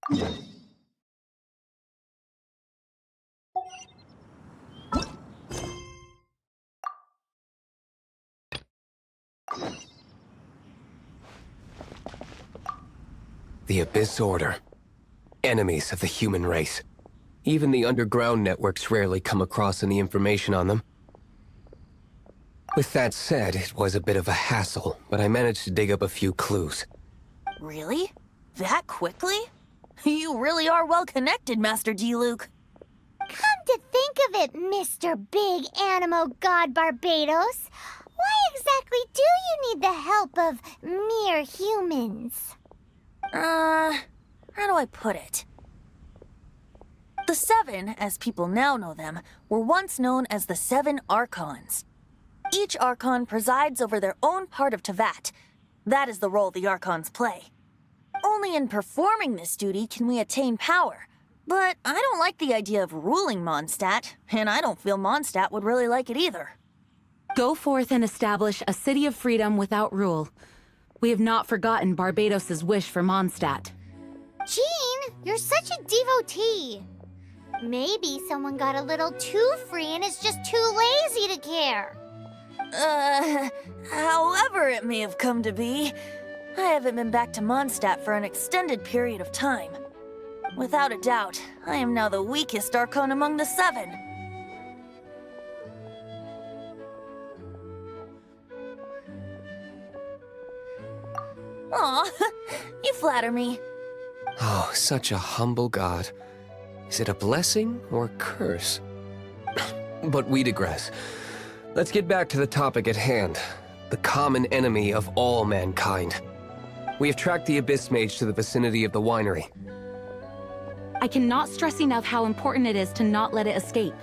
The Abyss Order. Enemies of the human race. Even the underground networks rarely come across any information on them. With that said, it was a bit of a hassle, but I managed to dig up a few clues. Really? That quickly? You really are well connected, Master D. Luke. Come to think of it, Mr. Big Animo God Barbados, why exactly do you need the help of mere humans? How do I put it? The Seven, as people now know them, were once known as the Seven Archons. Each Archon presides over their own part of Teyvat. That is the role the Archons play. Only in performing this duty can we attain power. But I don't like the idea of ruling Mondstadt, and I don't feel Mondstadt would really like it either. Go forth and establish a city of freedom without rule. We have not forgotten Barbados' wish for Mondstadt. Jean, you're such a devotee. Maybe someone got a little too free and is just too lazy to care. However it may have come to be, I haven't been back to Mondstadt for an extended period of time. Without a doubt, I am now the weakest Archon among the Seven. Aw, you flatter me. Oh, such a humble god. Is it a blessing or a curse? But we digress. Let's get back to the topic at hand. The common enemy of all mankind. We have tracked the Abyss Mage to the vicinity of the winery. I cannot stress enough how important it is to not let it escape.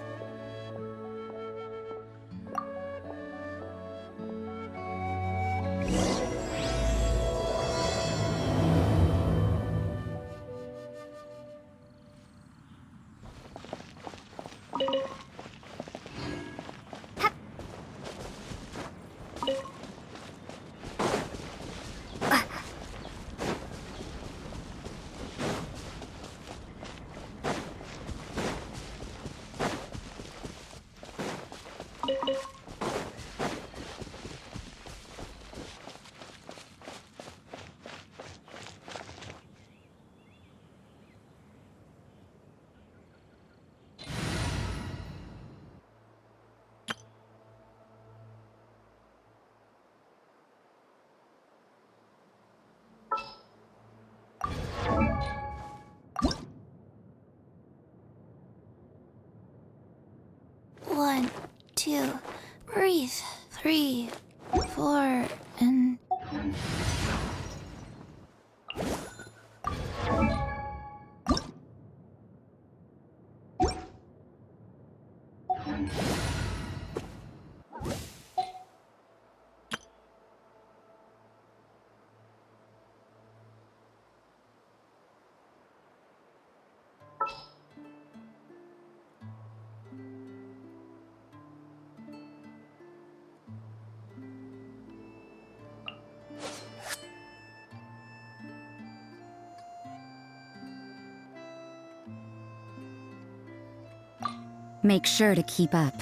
One, two, breathe. 3, 4, and... Make sure to keep up.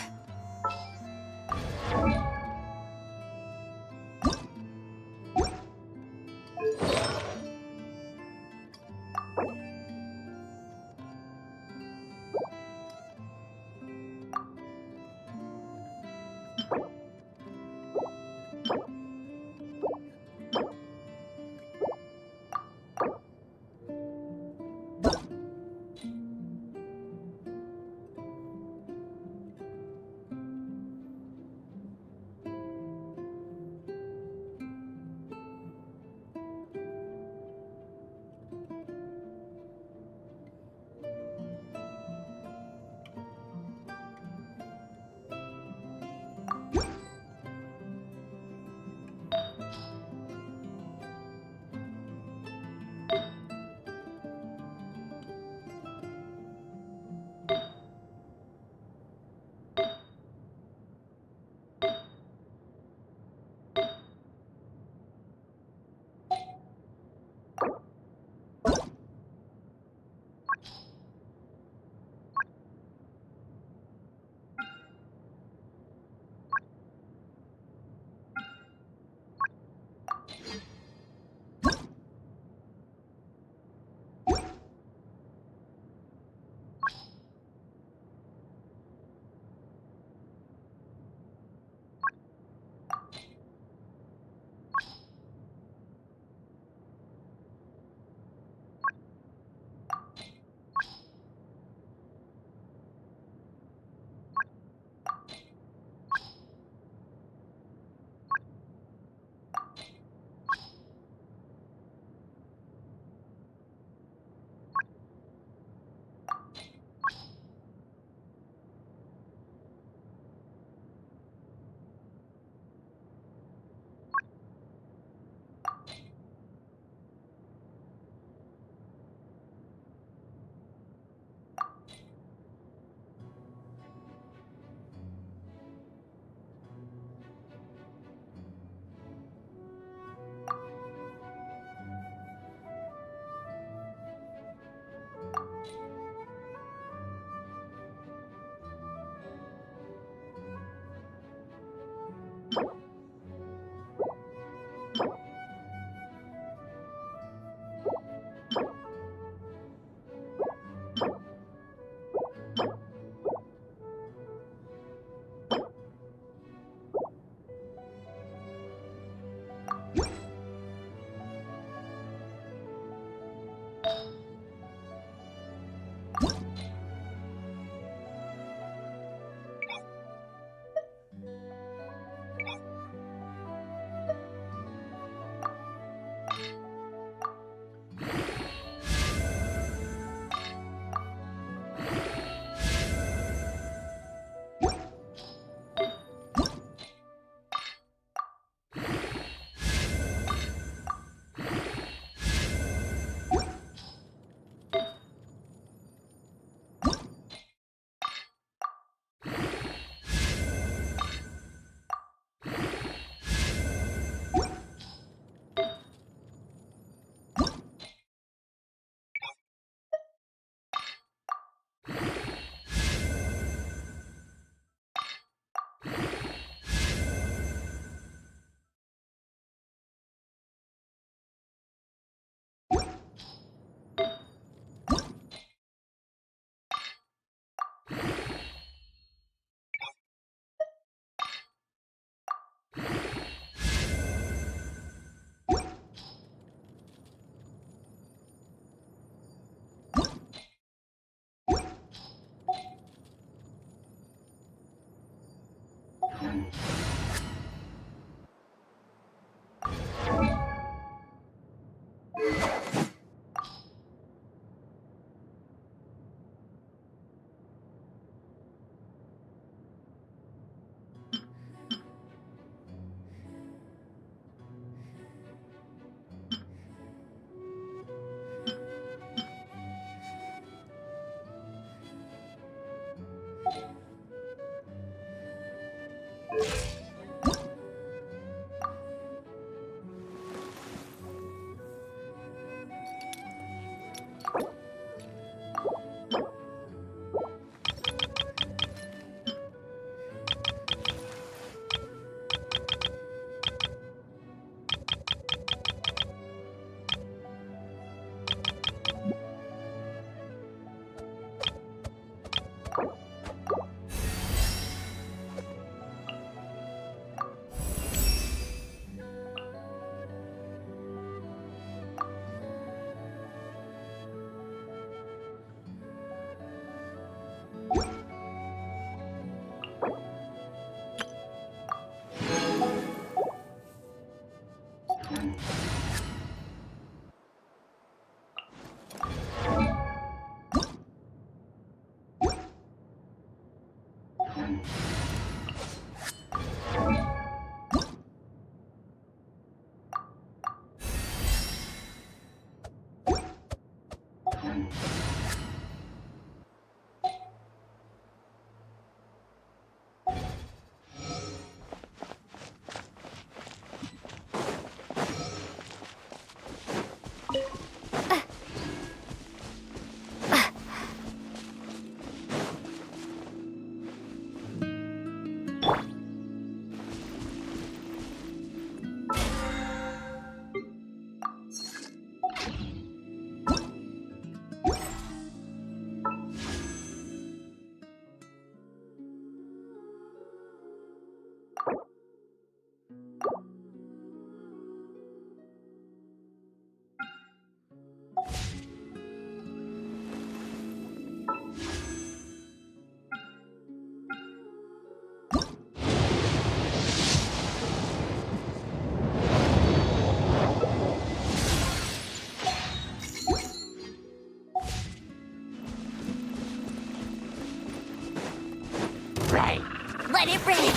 Let it rain!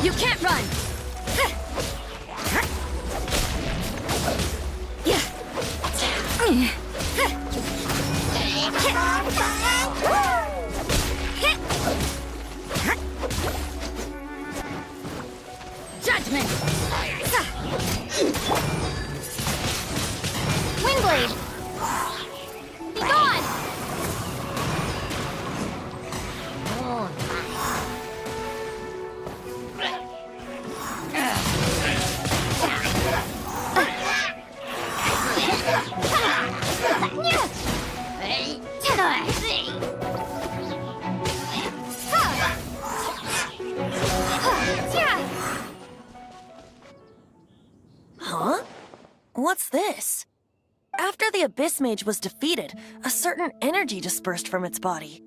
You can't run! Judgment! Windblade! Be gone! Huh? What's this? After the Abyss Mage was defeated, a certain energy dispersed from its body.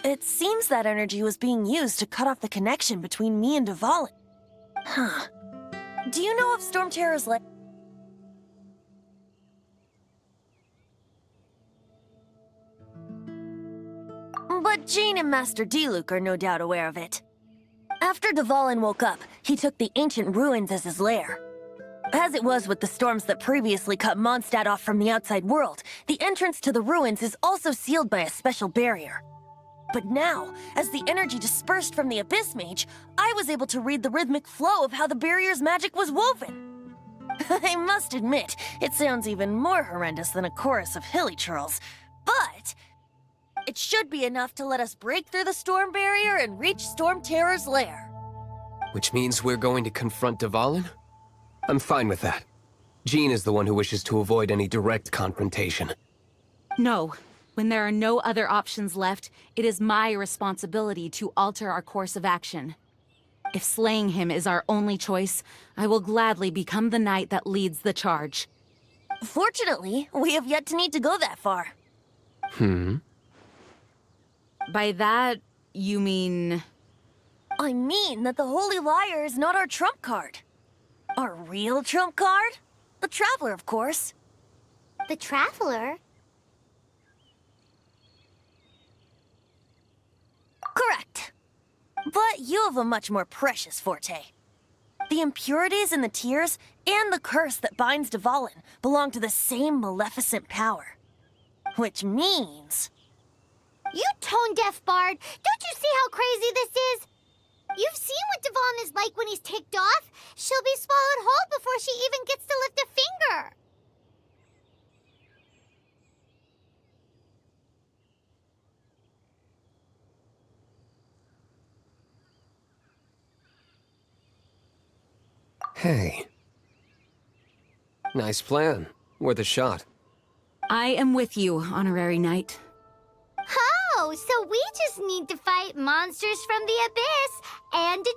It seems that energy was being used to cut off the connection between me and Dvalin. Huh. Do you know of Storm Terror's lair? But Jean and Master Diluc are no doubt aware of it. After Dvalin woke up, he took the ancient ruins as his lair. As it was with the storms that previously cut Mondstadt off from the outside world, the entrance to the ruins is also sealed by a special barrier. But now, as the energy dispersed from the Abyss Mage, I was able to read the rhythmic flow of how the barrier's magic was woven. I must admit, it sounds even more horrendous than a chorus of hilly churls, but it should be enough to let us break through the storm barrier and reach Storm Terror's lair. Which means we're going to confront Dvalin? I'm fine with that. Jean is the one who wishes to avoid any direct confrontation. No. When there are no other options left, it is my responsibility to alter our course of action. If slaying him is our only choice, I will gladly become the knight that leads the charge. Fortunately, we have yet to need to go that far. By that, you mean... I mean that the Holy Liar is not our trump card. Our real trump card? The Traveler, of course. The Traveler? Correct. But you have a much more precious forte. The impurities in the tears and the curse that binds Dvalin belong to the same maleficent power. Which means... You tone-deaf bard! Don't you see how crazy this is? You've seen what Dvalin is like when he's ticked off. She'll be swallowed whole before she even gets to lift a finger. Hey. Nice plan. Worth a shot. I am with you, Honorary Knight. Oh, so we just need to fight monsters from the abyss and a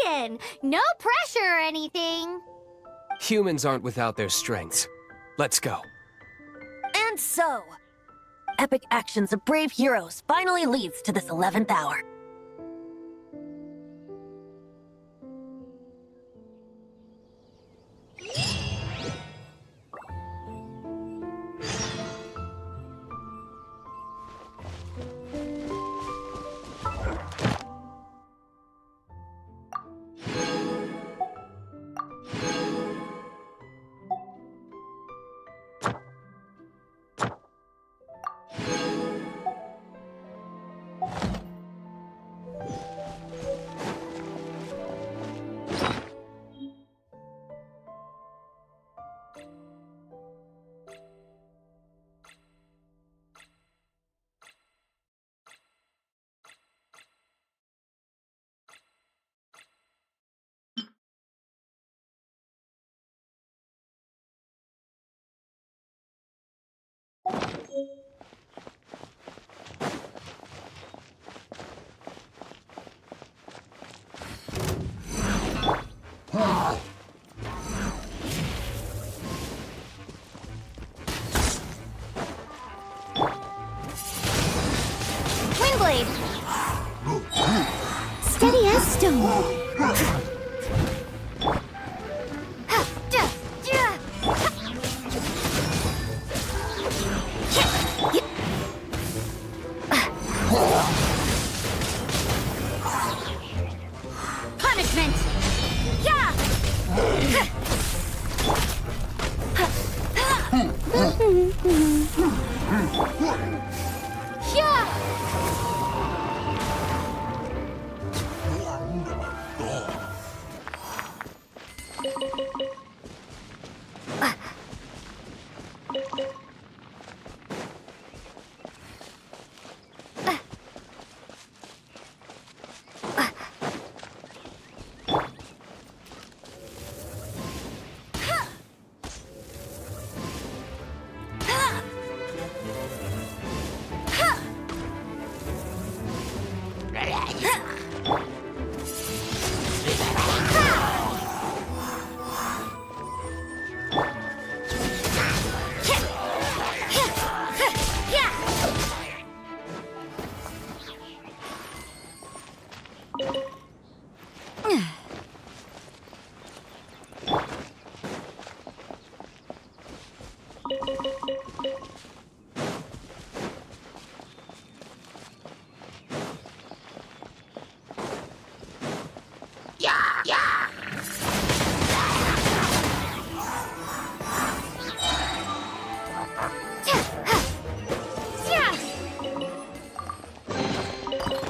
dragon. No pressure or anything. Humans aren't without their strengths. Let's go. And so, epic actions of brave heroes finally leads to this 11th hour. Windblade! Steady as stone.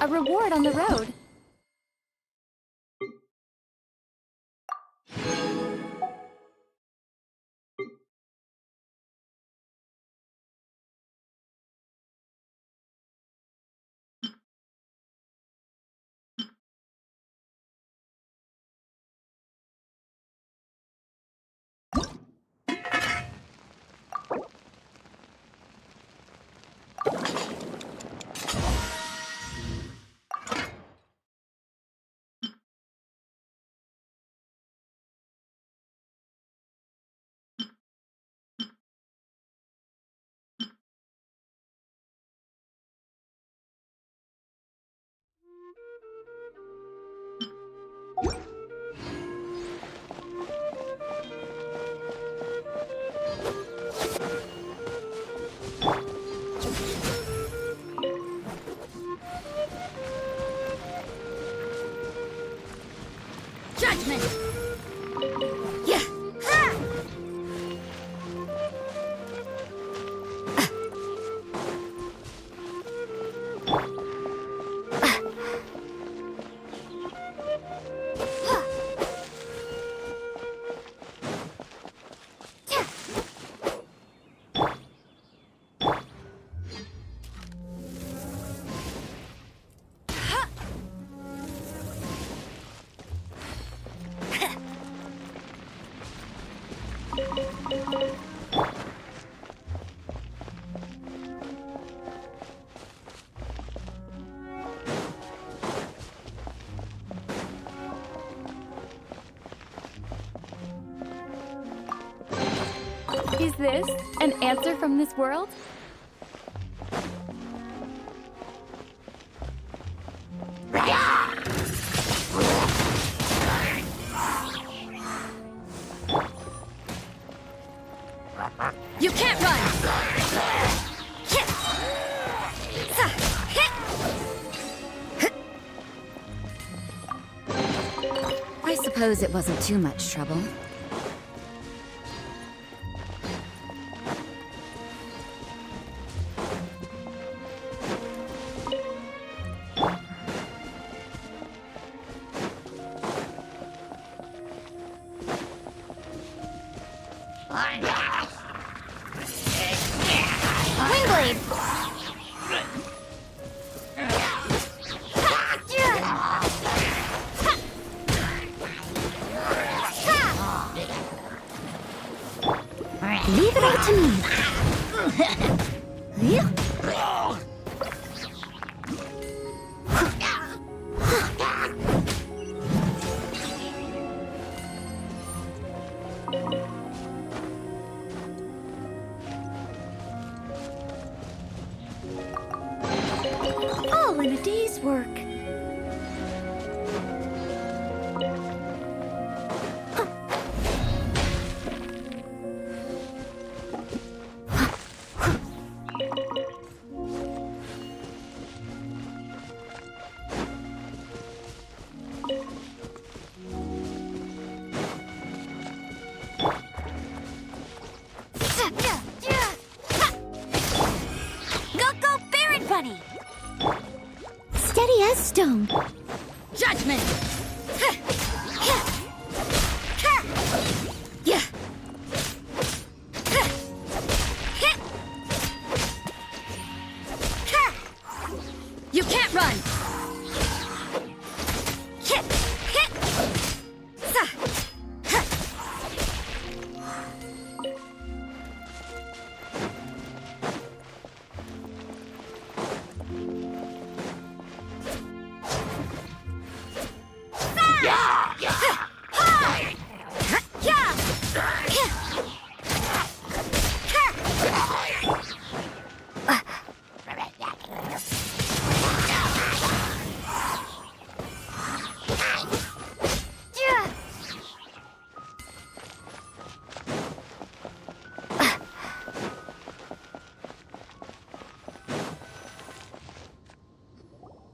A reward on the road. Judgment! Yeah! Ha! Is this an answer from this world? You can't run! I suppose it wasn't too much trouble. Windblade! Leave it all to me. All in a day's work. buddy. Steady as stone. Judgment! You can't run!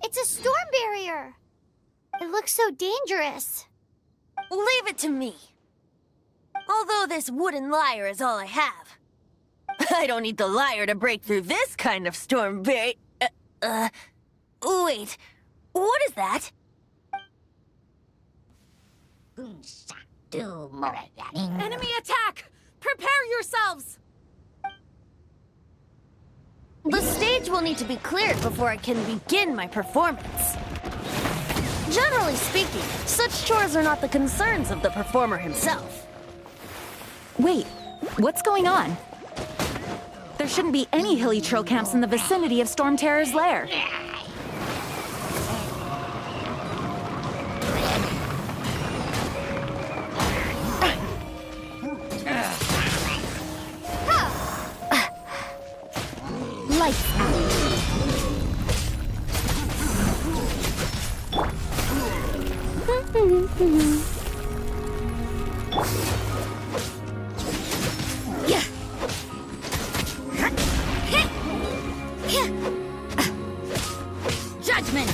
It's a storm barrier. It looks so dangerous. Leave it to me. Although this wooden lyre is all I have. I don't need the lyre to break through this kind of storm barrier. Wait. What is that? Enemy attack! Prepare yourselves! The stage will need to be cleared before I can begin my performance. Generally speaking, such chores are not the concerns of the performer himself. Wait, what's going on? There shouldn't be any hilly trail camps in the vicinity of Storm Terror's lair. Lights out. Judgment!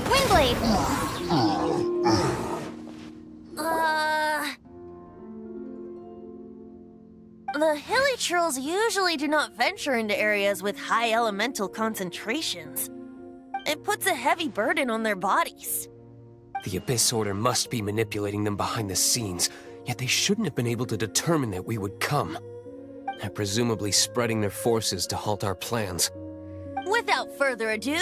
Windblade. The hilly trolls usually do not venture into areas with high elemental concentrations. It puts a heavy burden on their bodies. The Abyss Order must be manipulating them behind the scenes, yet they shouldn't have been able to determine that we would come. They're presumably spreading their forces to halt our plans. Without further ado,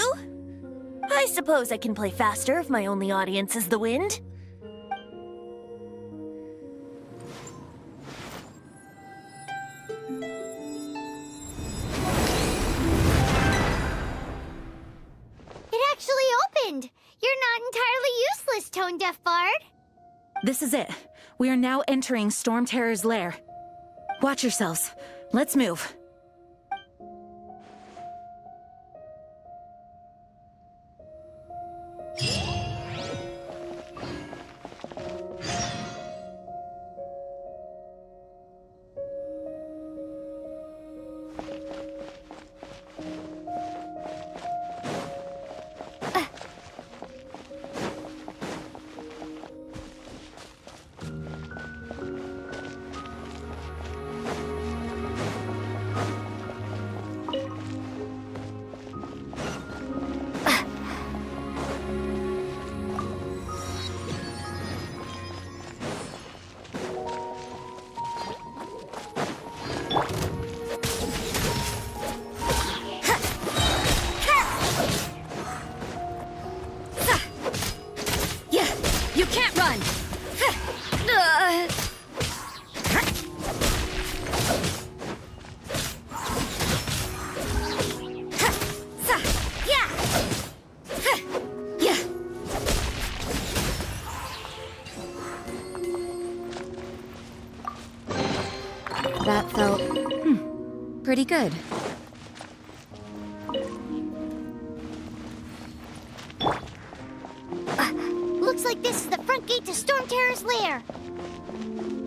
I suppose I can play faster if my only audience is the wind. It actually opened. You're not entirely useless, Tone Deaf Bard. This is it. We are now entering Storm Terror's lair. Watch yourselves. Let's move. That felt, pretty good. Looks like this is the front gate to Storm Terror's lair.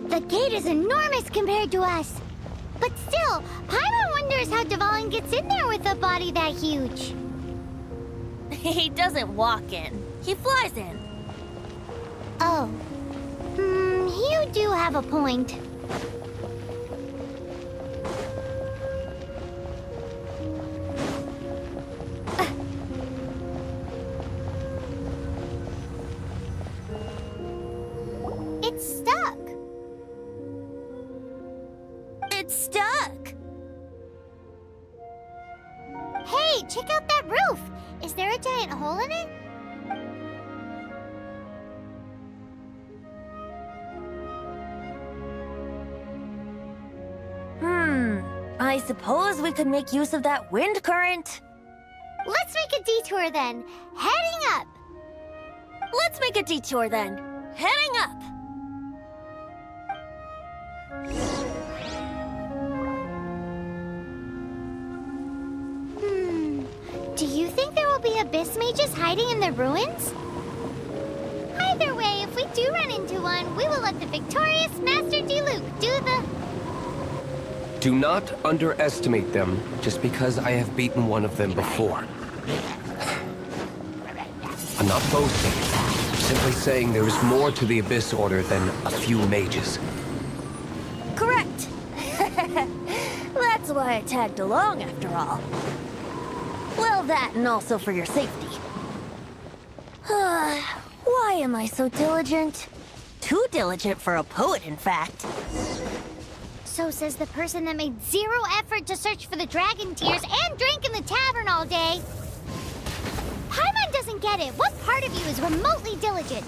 The gate is enormous compared to us. But still, Paimon wonders how Dvalin gets in there with a body that huge. He doesn't walk in. He flies in. Oh. You do have a point. It's stuck. It's stuck. Hey, check out that roof. Is there a giant hole in it? I suppose we could make use of that wind current. Let's make a detour then. Heading up. Let's make a detour then. Heading up. Do you think there will be abyss mages hiding in the ruins? Either way, if we do run into one, we will let the victorious Master Diluc do the... Do not underestimate them just because I have beaten one of them before. I'm not boasting. I'm simply saying there is more to the Abyss Order than a few mages. Correct. That's why I tagged along after all. Well, that and also for your safety. Why am I so diligent? Too diligent for a poet, in fact. So says the person that made zero effort to search for the dragon tears and drank in the tavern all day. Paimon doesn't get it. What part of you is remotely diligent?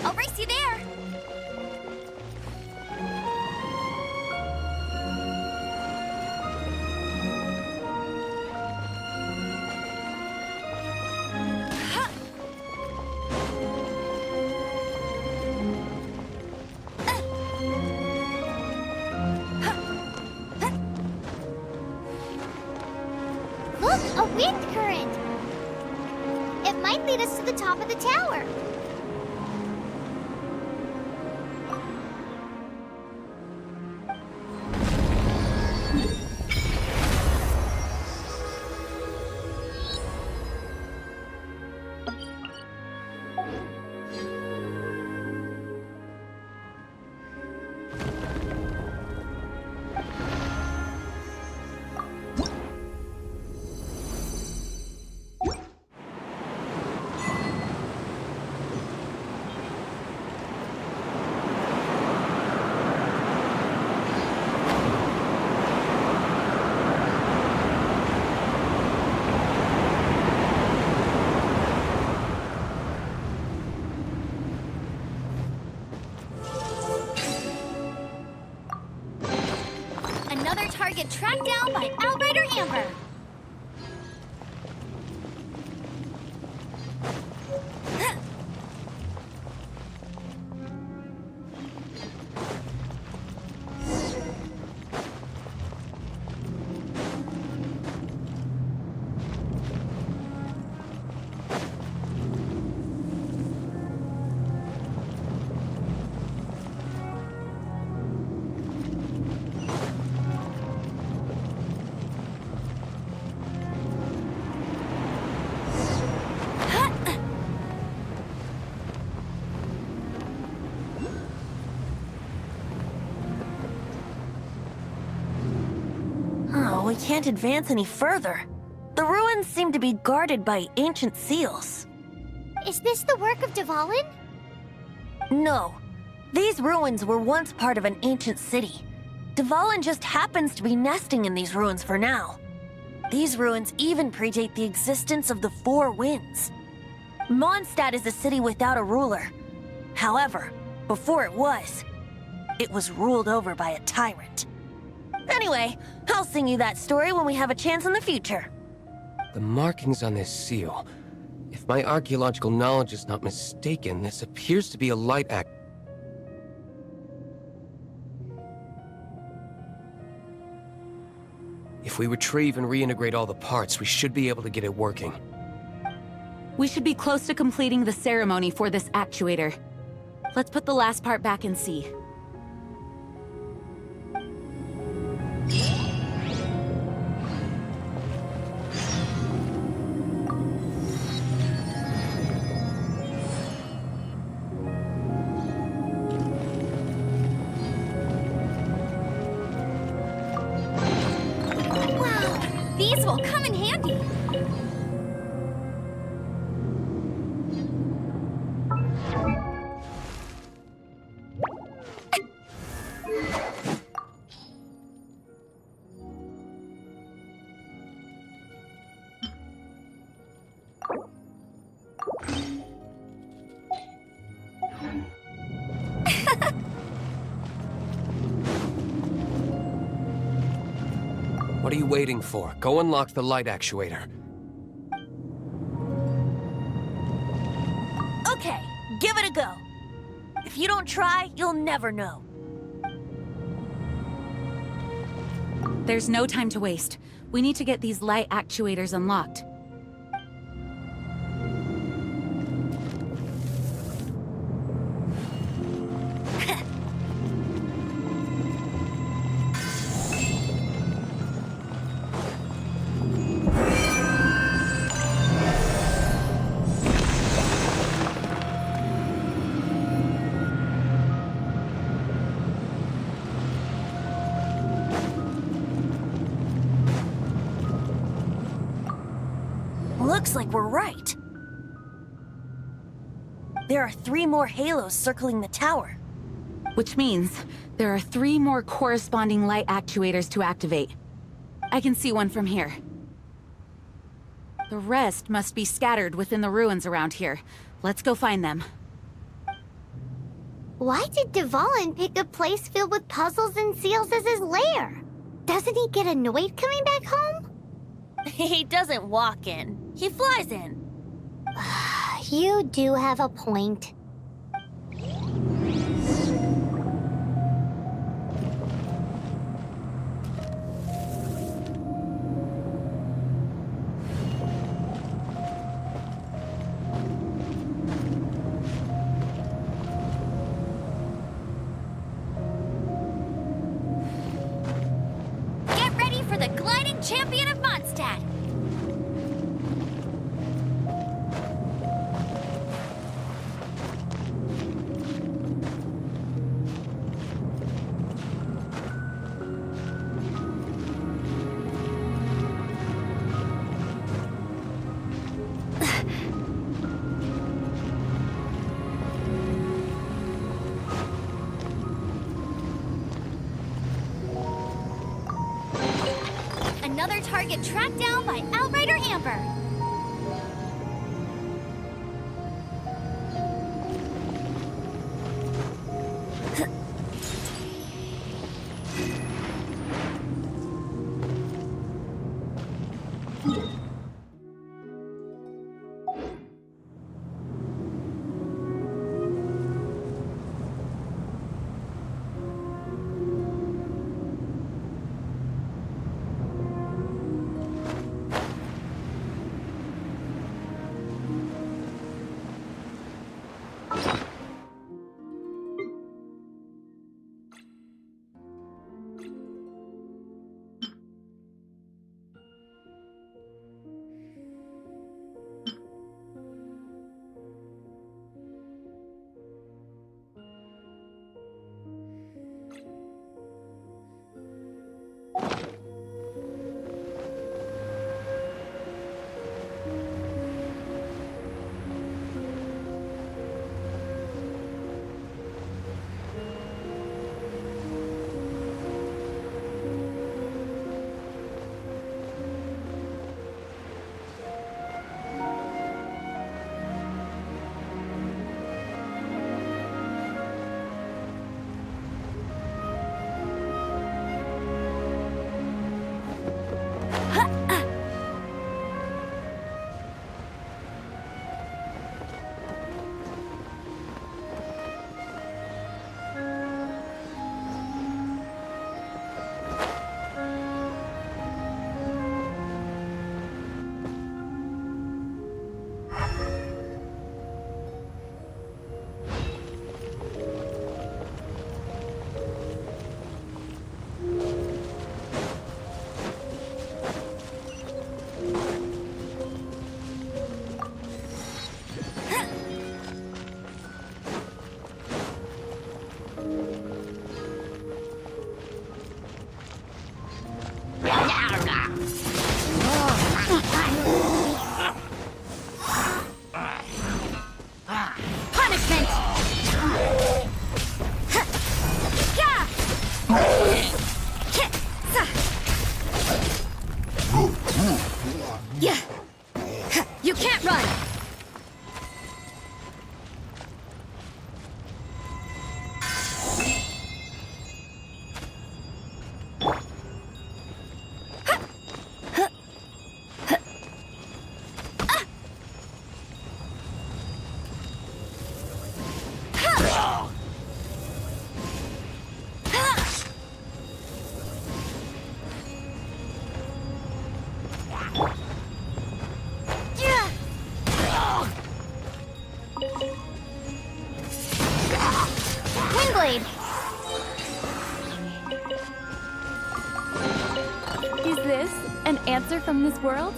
I'll race you there. Look, a wind current. It might lead us to the top of the tower. Another target tracked down by Outrider Amber. Oh, we can't advance any further. The ruins seem to be guarded by ancient seals. Is this the work of Dvalin? No. These ruins were once part of an ancient city. Dvalin just happens to be nesting in these ruins for now. These ruins even predate the existence of the Four Winds. Mondstadt is a city without a ruler. However, before it was ruled over by a tyrant. Anyway, I'll sing you that story when we have a chance in the future. The markings on this seal. If my archaeological knowledge is not mistaken, this appears to be a light act. If we retrieve and reintegrate all the parts, we should be able to get it working. We should be close to completing the ceremony for this actuator. Let's put the last part back and see. These will come in handy. What are you waiting for? Go unlock the light actuator. Okay, give it a go. If you don't try, you'll never know. There's no time to waste. We need to get these light actuators unlocked. Looks like we're right. There are 3 more halos circling the tower. Which means there are 3 more corresponding light actuators to activate. I can see one from here. The rest must be scattered within the ruins around here. Let's go find them. Why did Dvalin pick a place filled with puzzles and seals as his lair? Doesn't he get annoyed coming back home? He doesn't walk in. He flies in. You do have a point. Get ready for the gliding champion of Mondstadt! Another target tracked down by Outrider Amber. Punishment! Yeah. You can't run! Windblade! Is this an answer from this world?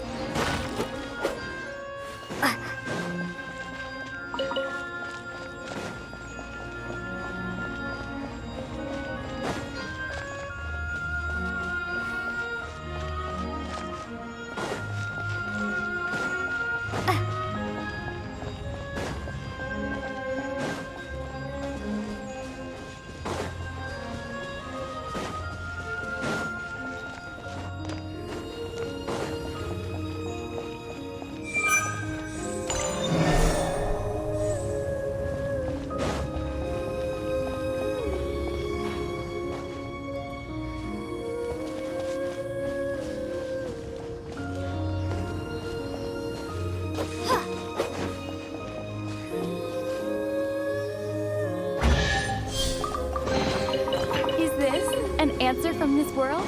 Is this an answer from this world?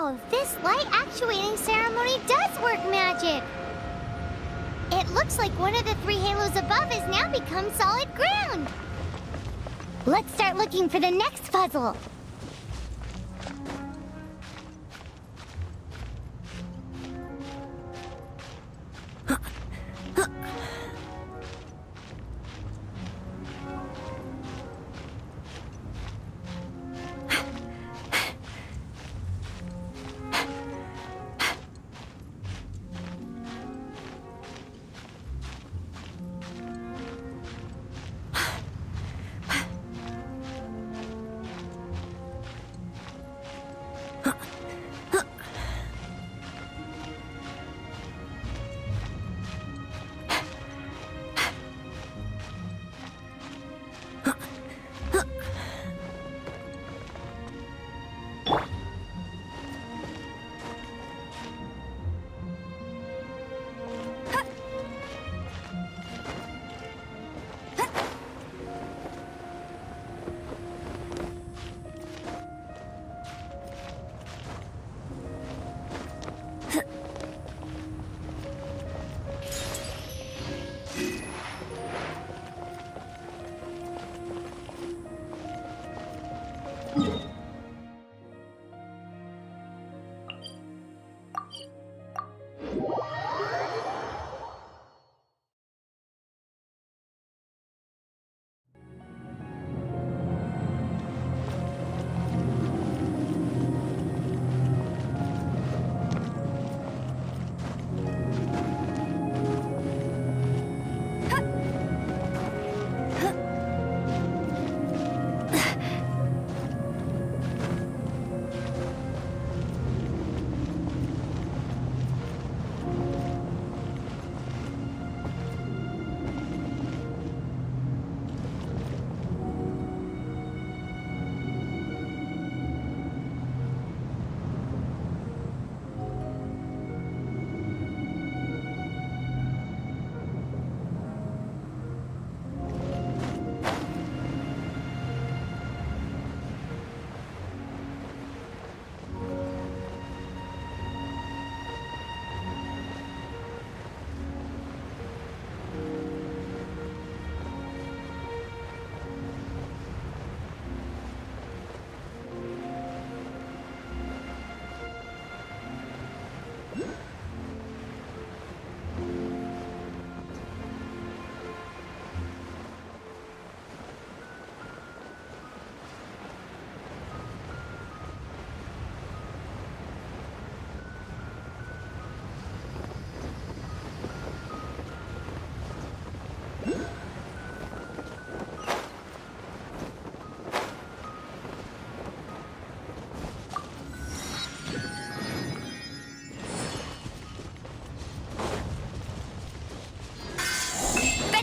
Wow, this light actuating ceremony does work magic! It looks like one of the 3 halos above has now become solid ground! Let's start looking for the next puzzle!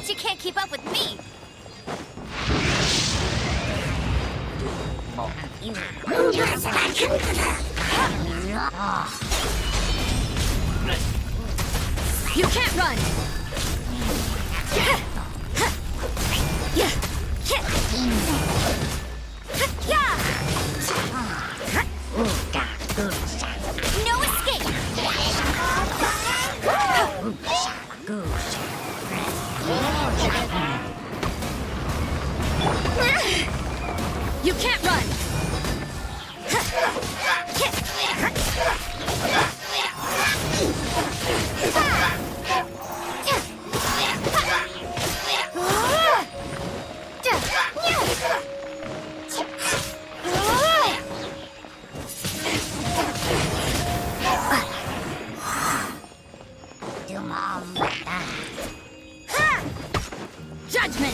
You can't keep up with me! You can't run! No escape! You can't run! Judgment!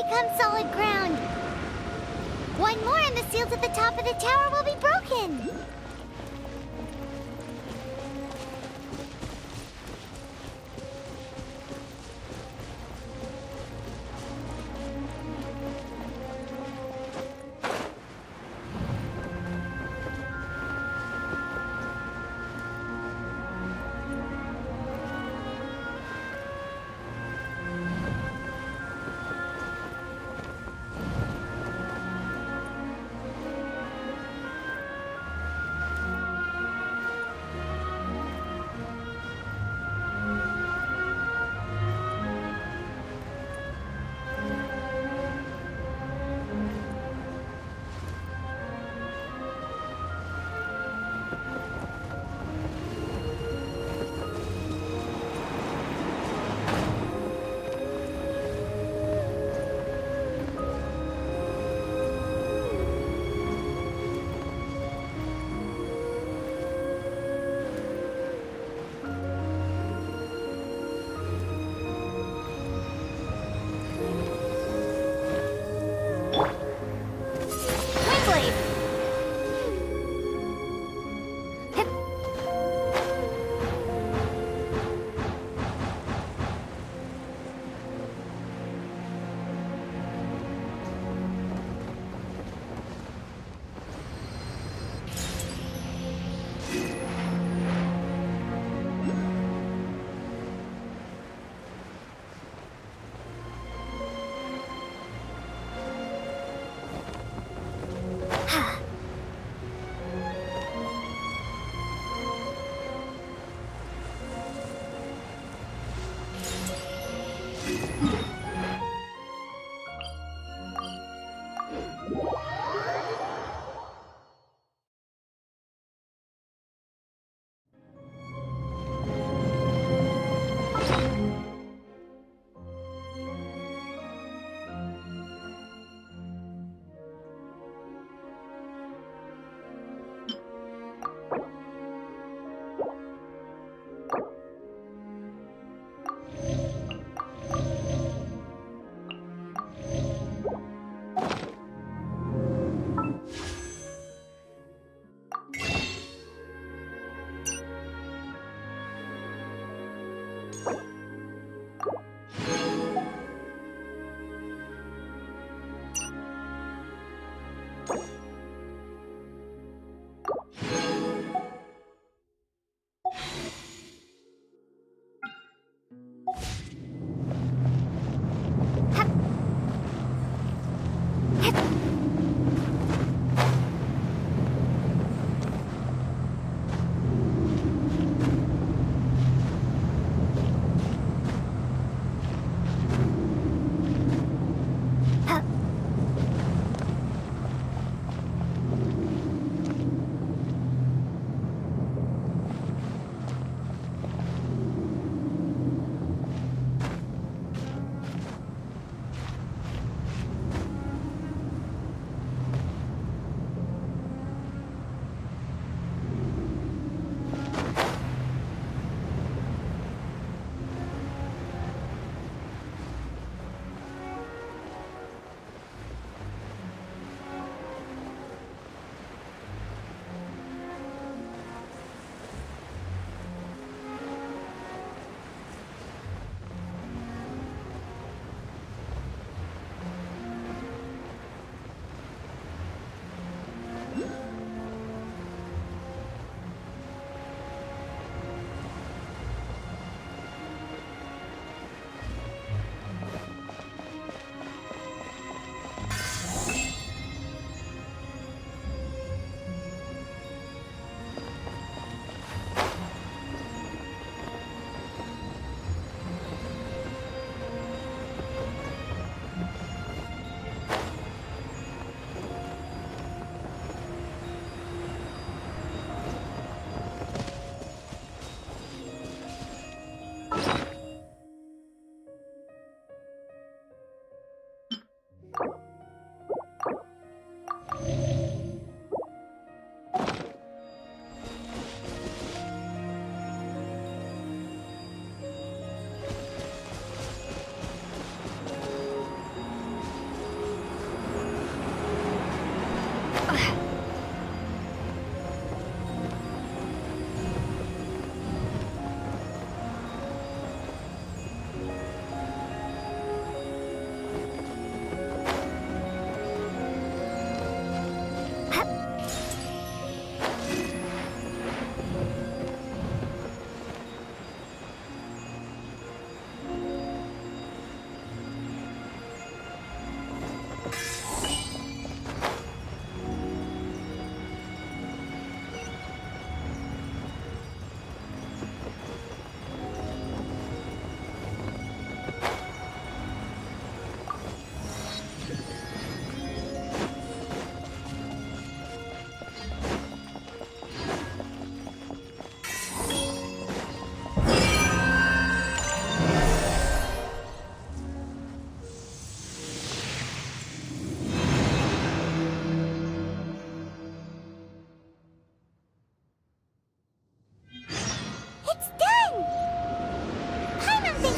become solid ground. One more and the seals at the top of the tower will be broken.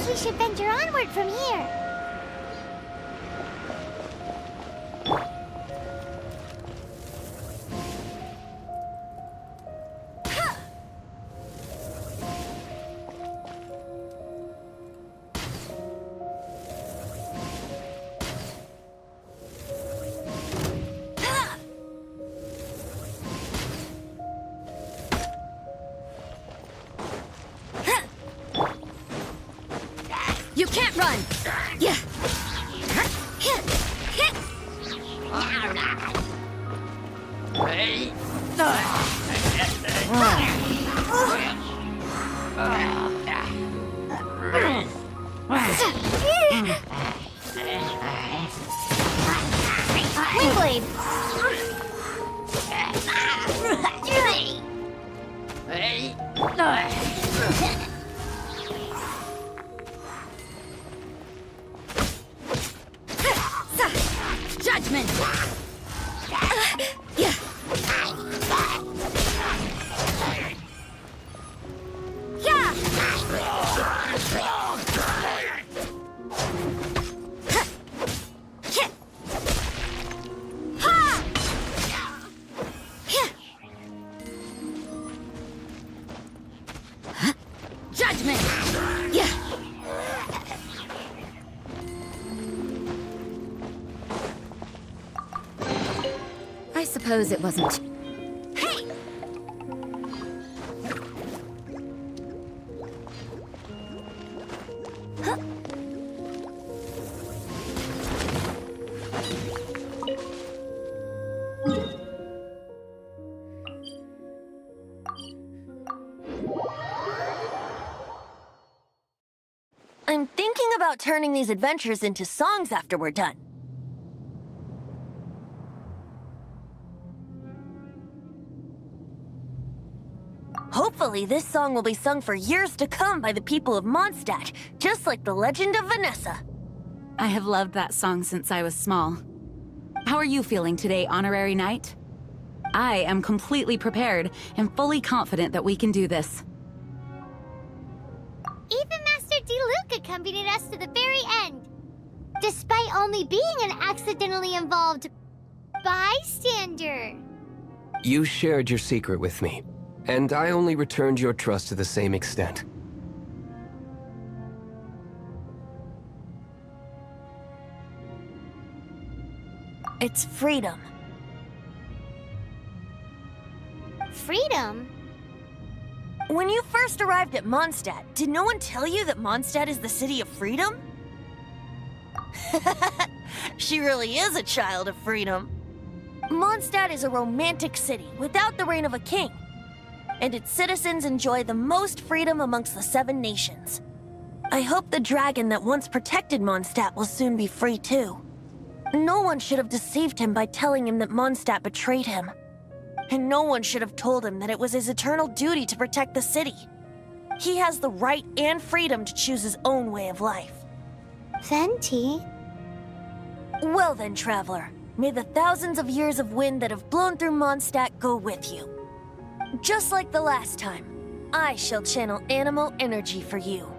We should venture onward from here. You can't run! Yeah! Windblade! Judgment! Yeah! Judgment! Yeah! I suppose it wasn't. Hey! I'm thinking about turning these adventures into songs after we're done. Hopefully, this song will be sung for years to come by the people of Mondstadt, just like the legend of Vanessa. I have loved that song since I was small. How are you feeling today, Honorary Knight? I am completely prepared and fully confident that we can do this. Even Master D. Luke accompanied us to the very end, despite only being an accidentally involved bystander. You shared your secret with me, and I only returned your trust to the same extent. It's freedom. Freedom? When you first arrived at Mondstadt, did no one tell you that Mondstadt is the city of freedom? She really is a child of freedom. Mondstadt is a romantic city without the reign of a king, and its citizens enjoy the most freedom amongst the 7 nations. I hope the dragon that once protected Mondstadt will soon be free too. No one should have deceived him by telling him that Mondstadt betrayed him. And no one should have told him that it was his eternal duty to protect the city. He has the right and freedom to choose his own way of life. Venti? Well then, traveler, may the thousands of years of wind that have blown through Mondstadt go with you. Just like the last time, I shall channel animal energy for you.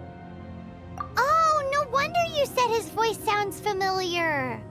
Oh, no wonder you said his voice sounds familiar.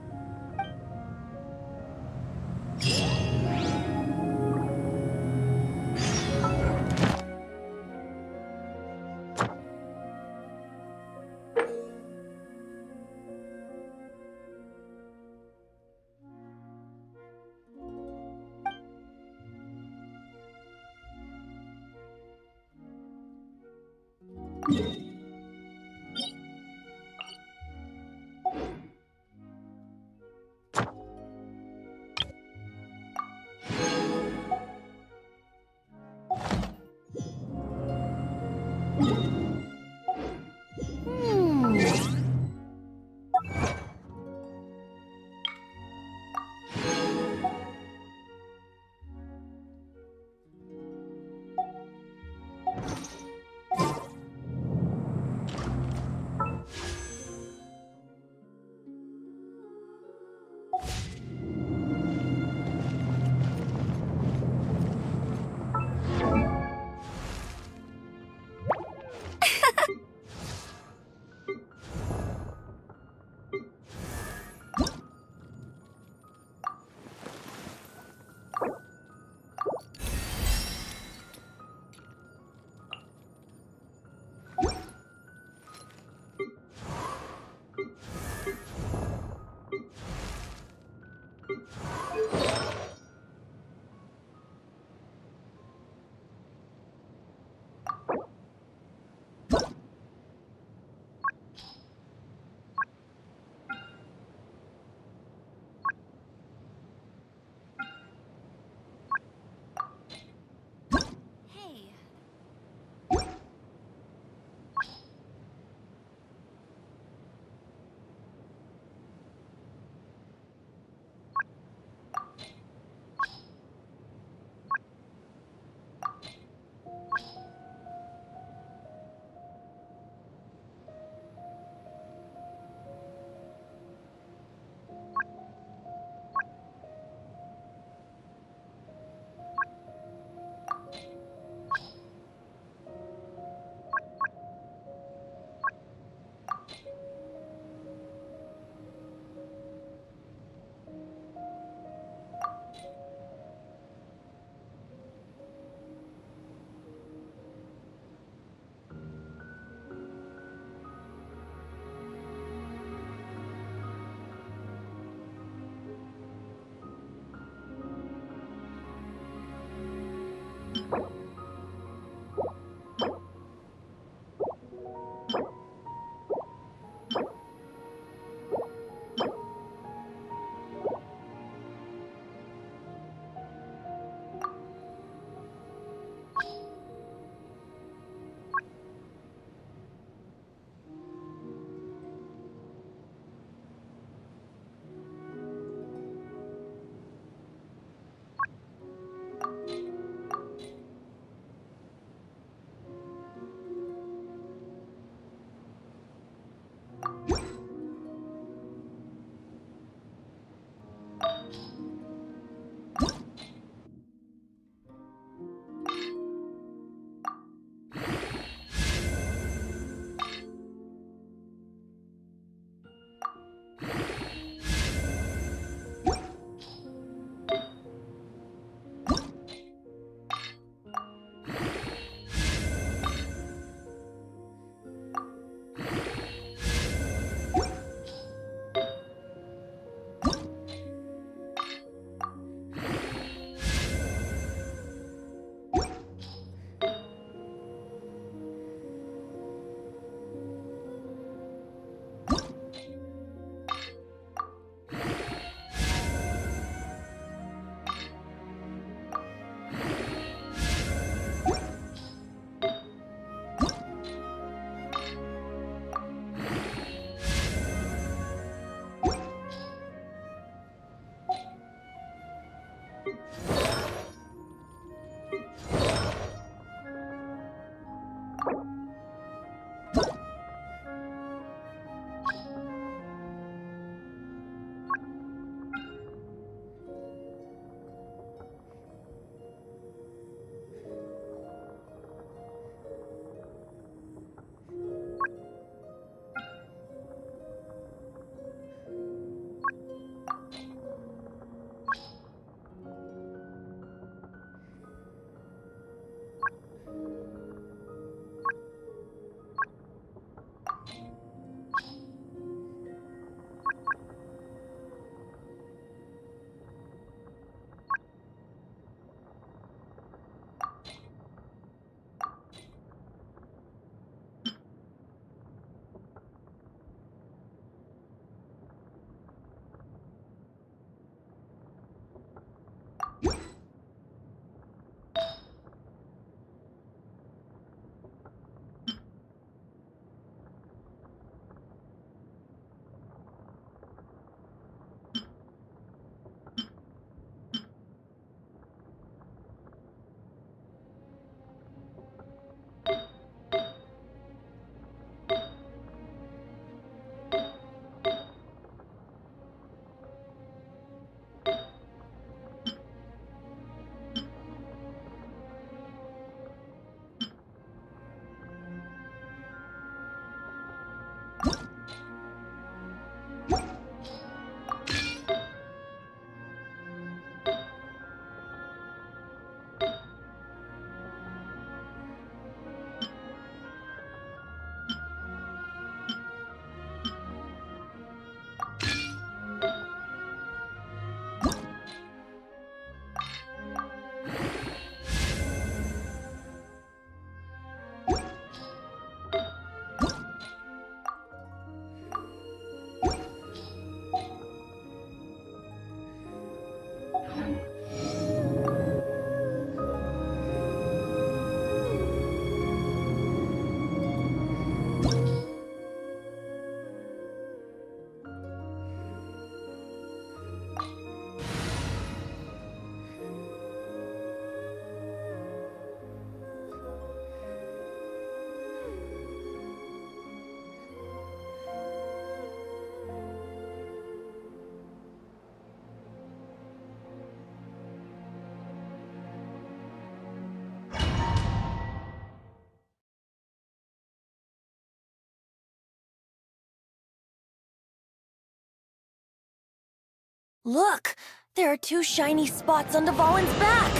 Look! There are two shiny spots on Dvalin's back!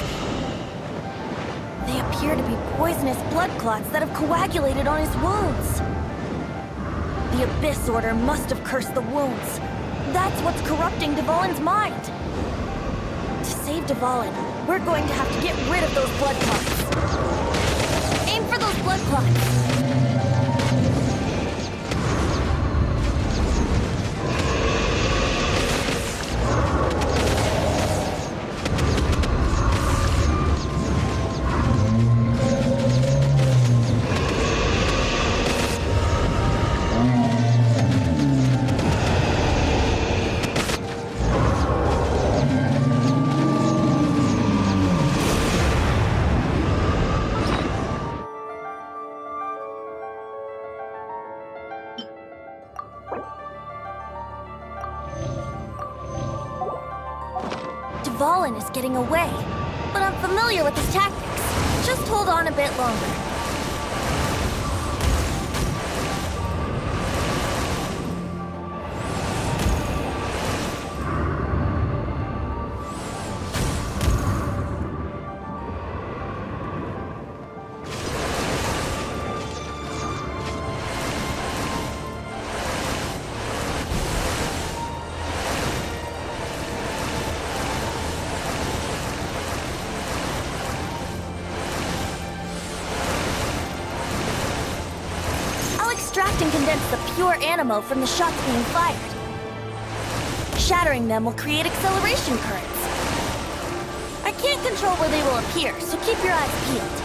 They appear to be poisonous blood clots that have coagulated on his wounds. The Abyss Order must have cursed the wounds. That's what's corrupting Dvalin's mind. To save Dvalin, we're going to have to get rid of those blood clots. Aim for those blood clots! Dvalin is getting away, but I'm familiar with his tactics. Just hold on a bit longer. Extract and condense the pure animo from the shots being fired. Shattering them will create acceleration currents. I can't control where they will appear, so keep your eyes peeled.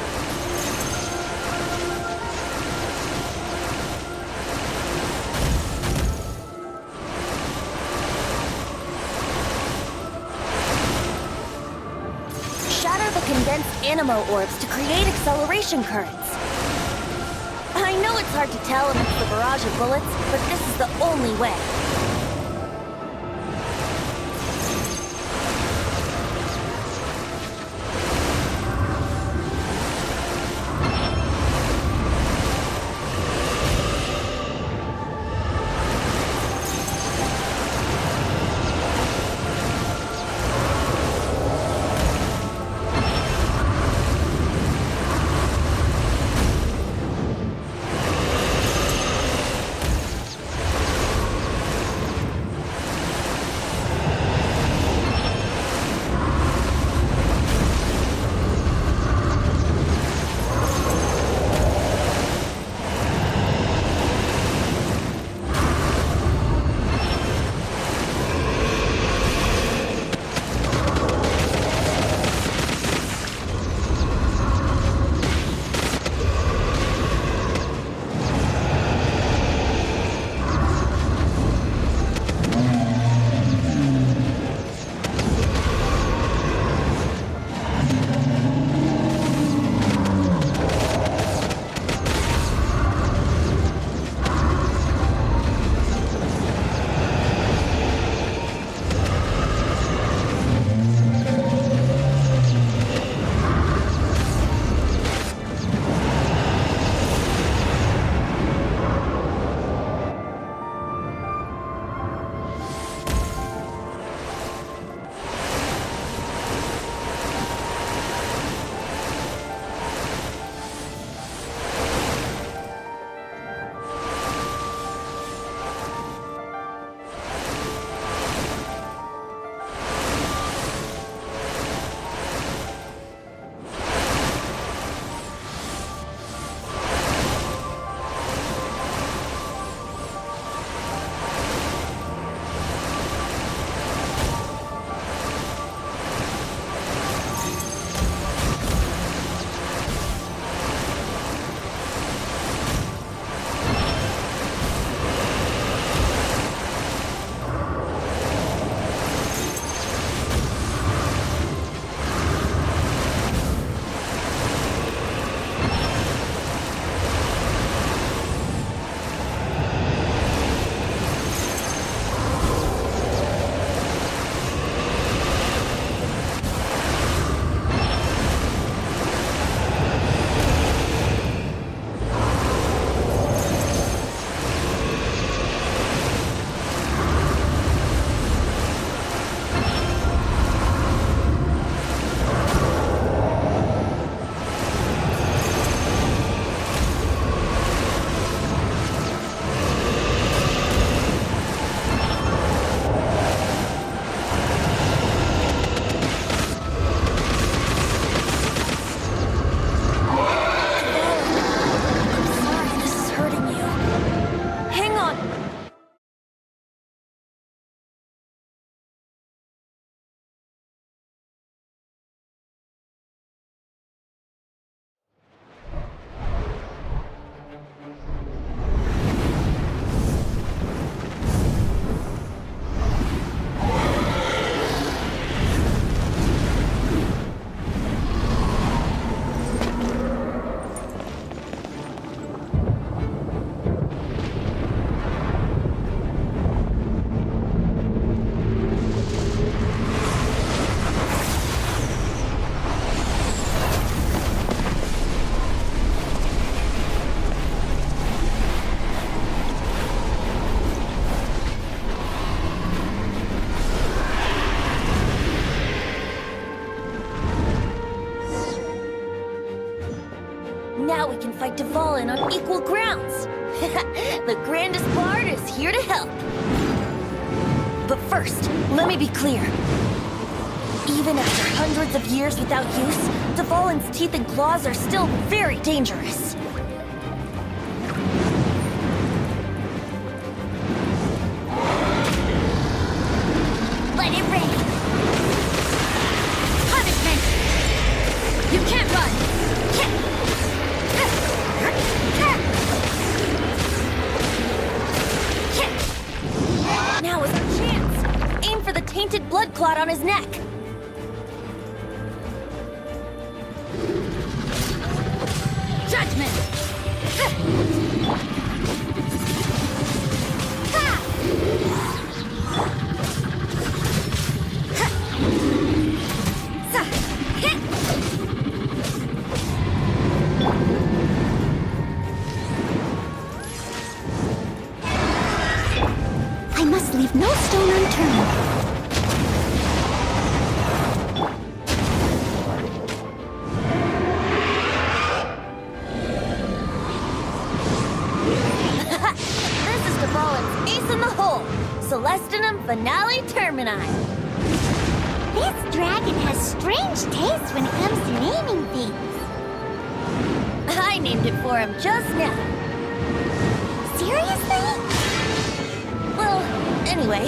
Shatter the condensed animo orbs to create acceleration currents. I know it's hard to tell amidst the barrage of bullets, but this is the only way. Now we can fight Dvalin on equal grounds. The grandest bard is here to help. But first, let me be clear. Even after hundreds of years without use, Dvalin's teeth and claws are still very dangerous. Let it rain. Punishment! You can't run! Now is our chance. Aim for the tainted blood clot on his neck. Judgment! I must leave no stone unturned. This is Dvalin's ace in the hole. Celestinum Finale Termini. This dragon has strange taste when it comes to naming things. I named it for him just now. Seriously? Well, anyway,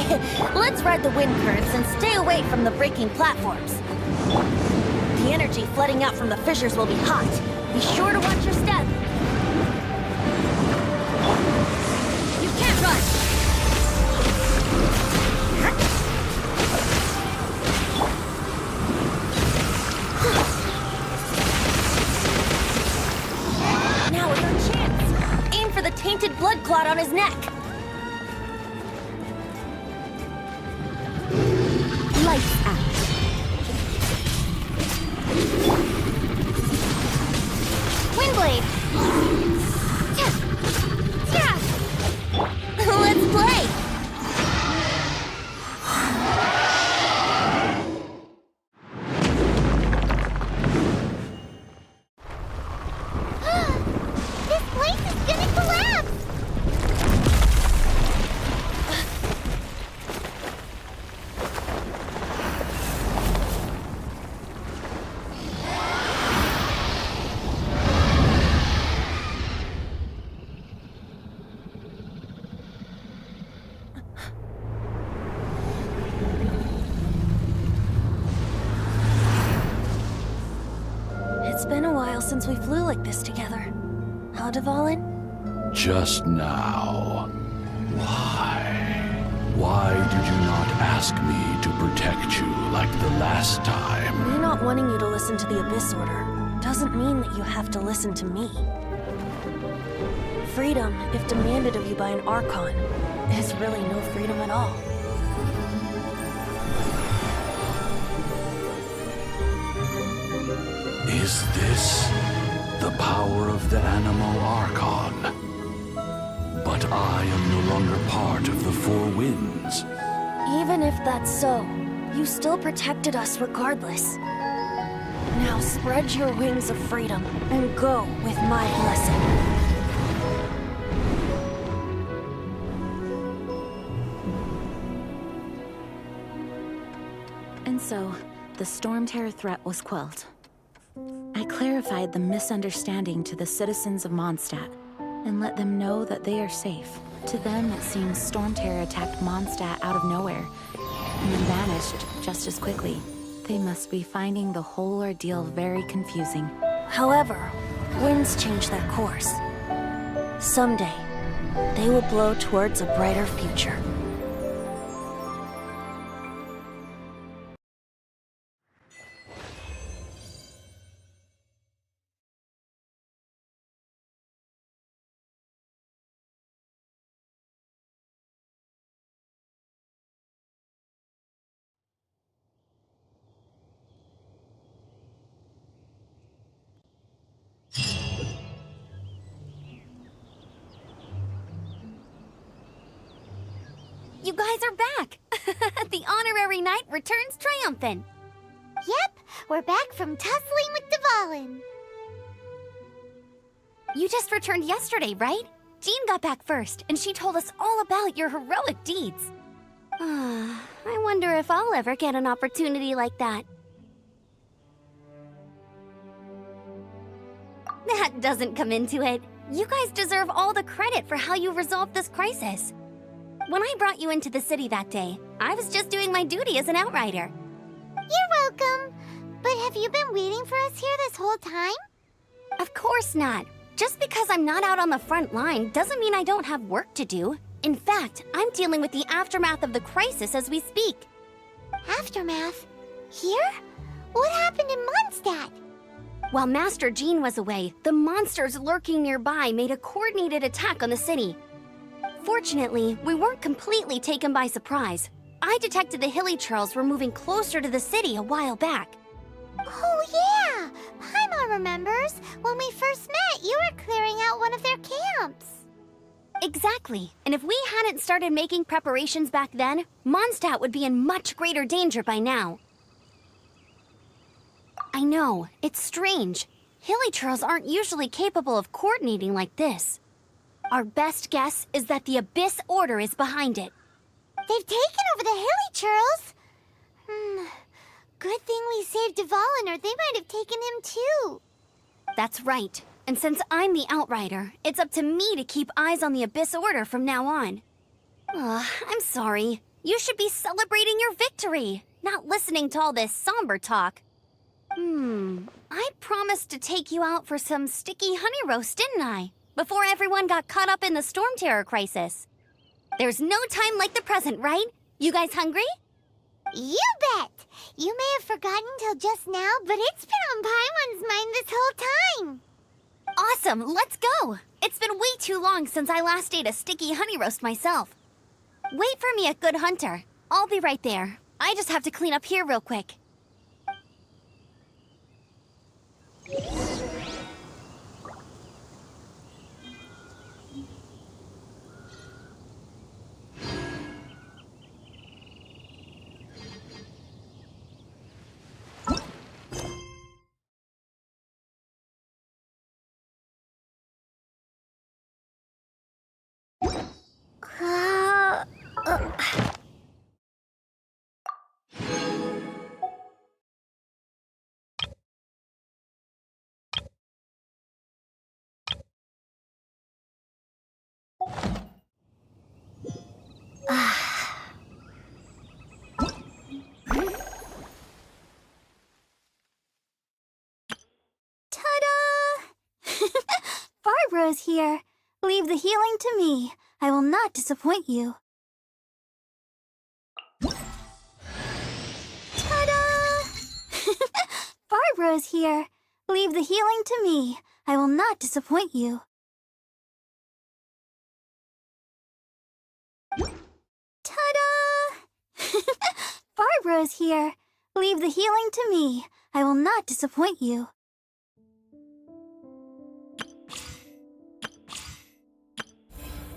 let's ride the wind currents and stay away from the breaking platforms. The energy flooding out from the fissures will be hot. Be sure to watch your step. You can't run! Now is our chance. Aim for the tainted blood clot on his neck. Lights out. Windblade. Let's play. This place is gonna collapse. It's been a while since we flew like this together. Huh, Dvalin? Just now. Why? Why did you not ask me to protect you like the last time? Me not wanting you to listen to the Abyss Order doesn't mean that you have to listen to me. Freedom, if demanded of you by an Archon, is really no freedom at all. Is this the power of the Animal Archon? But I am no longer part of the Four Winds. Even if that's so, you still protected us regardless. Now spread your wings of freedom and go with my blessing. And so, the Storm Terror threat was quelled. I clarified the misunderstanding to the citizens of Mondstadt and let them know that they are safe. To them, it seems Storm Terror attacked Mondstadt out of nowhere and then vanished just as quickly. They must be finding the whole ordeal very confusing. However, winds change their course. Someday, they will blow towards a brighter future. You guys are back! The honorary knight returns triumphant. Yep, we're back from tussling with Dvalin. You just returned yesterday, right? Jean got back first, and she told us all about your heroic deeds. I wonder if I'll ever get an opportunity like that. That doesn't come into it. You guys deserve all the credit for how you resolved this crisis. When I brought you into the city that day, I was just doing my duty as an outrider. You're welcome. But have you been waiting for us here this whole time? Of course not. Just because I'm not out on the front line doesn't mean I don't have work to do. In fact, I'm dealing with the aftermath of the crisis as we speak. Aftermath? Here? What happened in Mondstadt? While Master Jean was away, the monsters lurking nearby made a coordinated attack on the city. Fortunately, we weren't completely taken by surprise. I detected the Hilly Churls were moving closer to the city a while back. Oh yeah! Paimon remembers. When we first met, you were clearing out one of their camps. Exactly. And if we hadn't started making preparations back then, Mondstadt would be in much greater danger by now. I know, it's strange. Hilly Churls aren't usually capable of coordinating like this. Our best guess is that the Abyss Order is behind it. They've taken over the Hilly Churls? Good thing we saved Dvalin, or they might have taken him too. That's right. And since I'm the Outrider, it's up to me to keep eyes on the Abyss Order from now on. I'm sorry. You should be celebrating your victory, not listening to all this somber talk. I promised to take you out for some sticky honey roast, didn't I? Before everyone got caught up in the Storm Terror crisis. There's no time like the present, right? You guys hungry? You bet! You may have forgotten till just now, but it's been on Paimon's mind this whole time. Awesome, let's go! It's been way too long since I last ate a sticky honey roast myself. Wait for me at Good Hunter. I'll be right there. I just have to clean up here real quick. Barbara's here. Leave the healing to me. I will not disappoint you. Ta-da! Barbara's here. Leave the healing to me. I will not disappoint you. Ta-da! Barbara's here. Leave the healing to me. I will not disappoint you.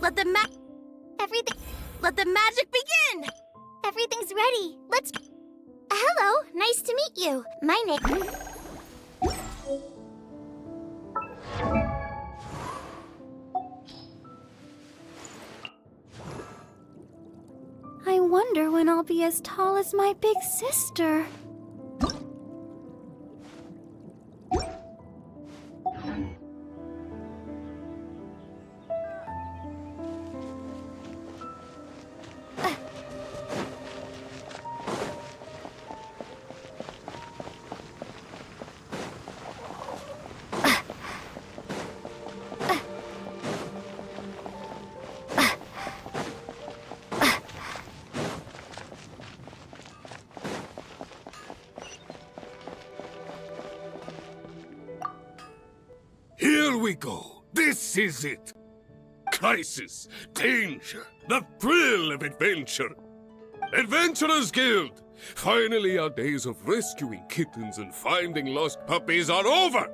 Let the magic begin! Everything's ready. Let's... Hello, nice to meet you. My name... I wonder when I'll be as tall as my big sister. Here we go. This is it. Crisis, danger, the thrill of adventure. Adventurers Guild! Finally, our days of rescuing kittens and finding lost puppies are over.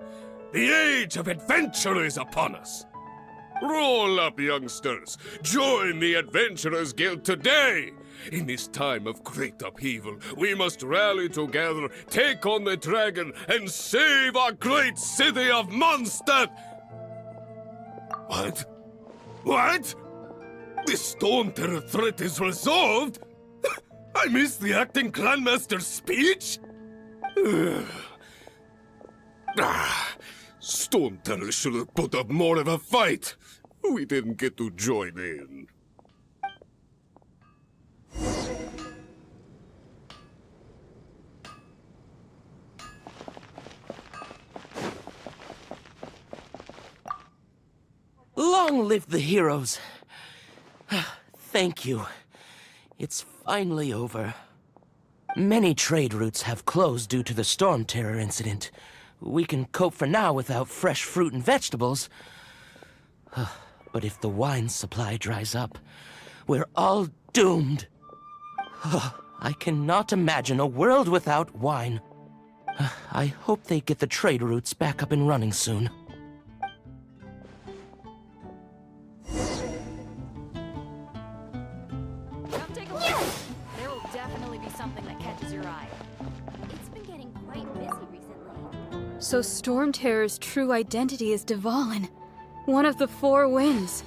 The age of adventure is upon us. Roll up, youngsters. Join the Adventurers Guild today. In this time of great upheaval, we must rally together, take on the dragon, and save our great city of Mondstadt. What? What? The Storm Terror threat is resolved? I missed the acting Clanmaster's speech? Storm Terror should have put up more of a fight. We didn't get to join in. Long live the heroes. Thank you. It's finally over. Many trade routes have closed due to the Storm Terror incident. We can cope for now without fresh fruit and vegetables. But if the wine supply dries up, we're all doomed. I cannot imagine a world without wine. I hope they get the trade routes back up and running soon. Come take a look. There will definitely be something that catches your eye. It's been getting quite busy recently. So Storm Terror's true identity is Dvalin, one of the Four Winds.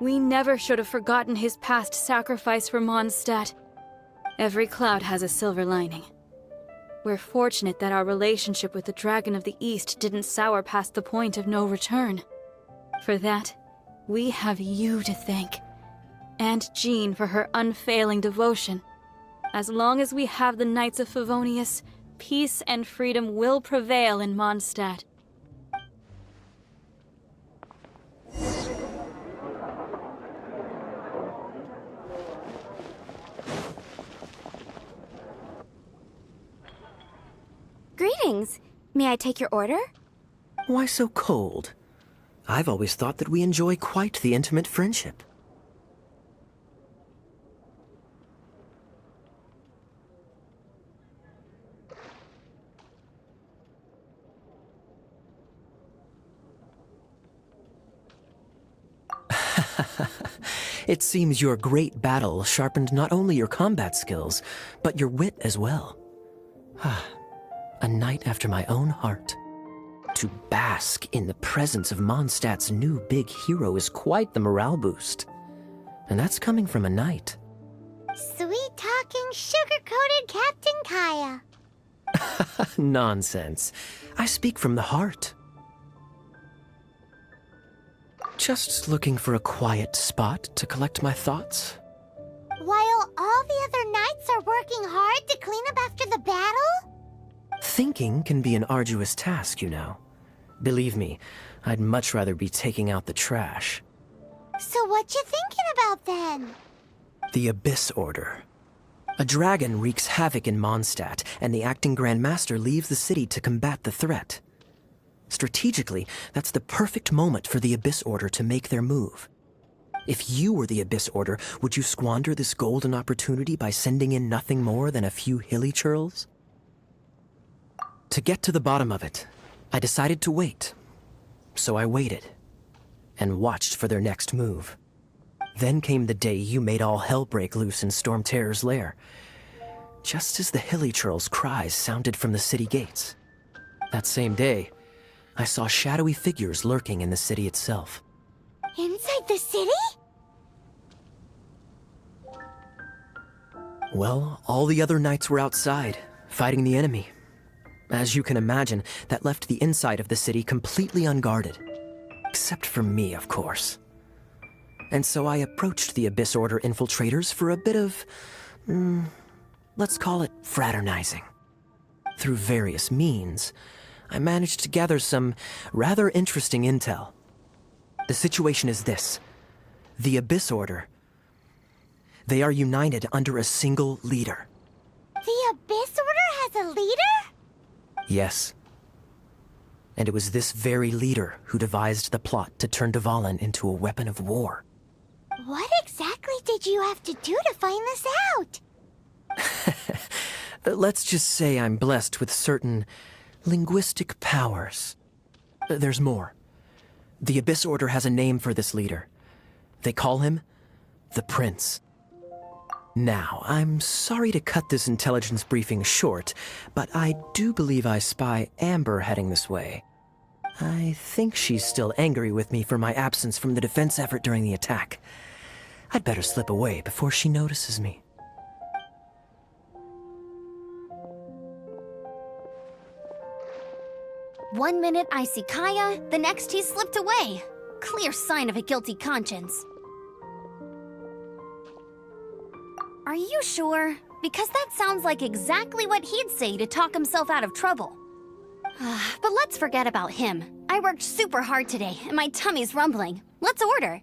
We never should have forgotten his past sacrifice for Mondstadt. Every cloud has a silver lining. We're fortunate that our relationship with the Dragon of the East didn't sour past the point of no return. For that, we have you to thank. And Jean for her unfailing devotion. As long as we have the Knights of Favonius, peace and freedom will prevail in Mondstadt. Greetings. May I take your order? Why so cold? I've always thought that we enjoy quite the intimate friendship. It seems your great battle sharpened not only your combat skills, but your wit as well. A knight after my own heart. To bask in the presence of Mondstadt's new big hero is quite the morale boost. And that's coming from a knight. Sweet-talking, sugar-coated Captain Kaya. Nonsense. I speak from the heart. Just looking for a quiet spot to collect my thoughts. While all the other knights are working hard to clean up after the battle? Thinking can be an arduous task, you know. Believe me, I'd much rather be taking out the trash. So what you thinking about then? The Abyss Order. A dragon wreaks havoc in Mondstadt, and the acting Grand Master leaves the city to combat the threat. Strategically, that's the perfect moment for the Abyss Order to make their move. If you were the Abyss Order, would you squander this golden opportunity by sending in nothing more than a few hilly churls? To get to the bottom of it, I decided to wait. So I waited, and watched for their next move. Then came the day you made all hell break loose in Storm Terror's lair, just as the hilly churls' cries sounded from the city gates. That same day, I saw shadowy figures lurking in the city itself. Inside the city? Well, all the other knights were outside, fighting the enemy. As you can imagine, that left the inside of the city completely unguarded. Except for me, of course. And so I approached the Abyss Order infiltrators for a bit of, let's call it fraternizing. Through various means, I managed to gather some rather interesting intel. The situation is this. The Abyss Order, they are united under a single leader. The Abyss Order has a leader? Yes. And it was this very leader who devised the plot to turn Dvalin into a weapon of war. What exactly did you have to do to find this out? Let's just say I'm blessed with certain linguistic powers. There's more. The Abyss Order has a name for this leader. They call him the Prince. Now, I'm sorry to cut this intelligence briefing short, but I do believe I spy Amber heading this way. I think she's still angry with me for my absence from the defense effort during the attack. I'd better slip away before she notices me. One minute I see Kaya, the next he's slipped away. Clear sign of a guilty conscience. Are you sure? Because that sounds like exactly what he'd say to talk himself out of trouble. But let's forget about him. I worked super hard today, and my tummy's rumbling. Let's order.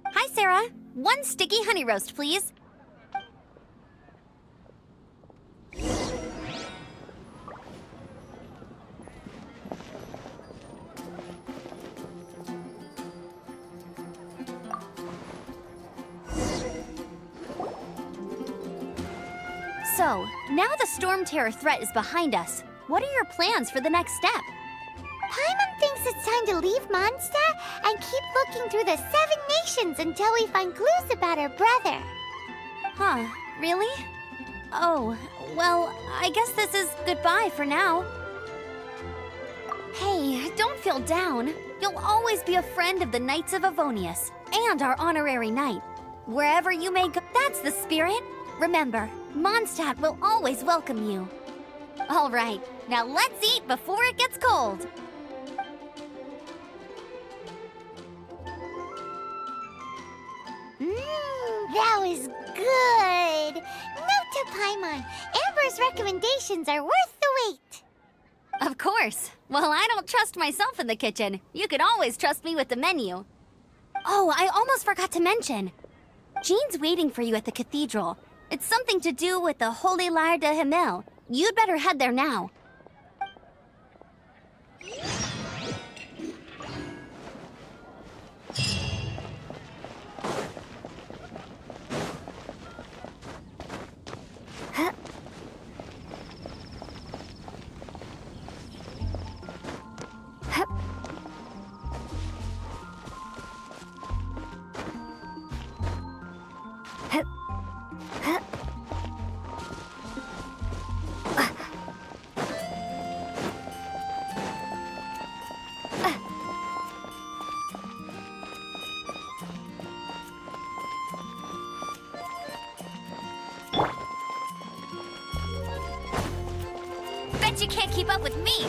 Hi, Sarah. 1 sticky honey roast, please. So, now the Storm Terror threat is behind us. What are your plans for the next step? Paimon thinks it's time to leave Mondstadt and keep looking through the 7 nations until we find clues about her brother. Huh, really? Oh, well, I guess this is goodbye for now. Hey, don't feel down. You'll always be a friend of the Knights of Avonius, and our honorary knight. Wherever you may go, that's the spirit. Remember, Mondstadt will always welcome you. All right, now let's eat before it gets cold. That was good. Note to Paimon, Amber's recommendations are worth the wait. Of course. Well, I don't trust myself in the kitchen. You can always trust me with the menu. Oh, I almost forgot to mention. Jean's waiting for you at the cathedral. It's something to do with the Holy Lyre de Himmel. You'd better head there now. Bet you can't keep up with me!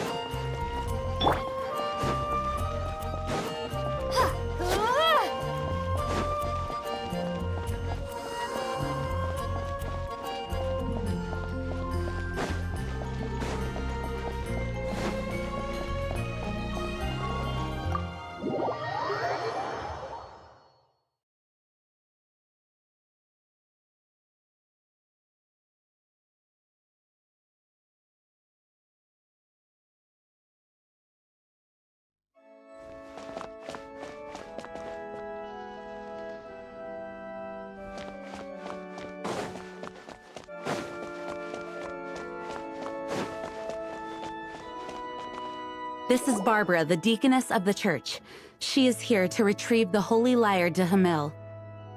This is Barbara, the deaconess of the church. She is here to retrieve the Holy Lyre de Himmel.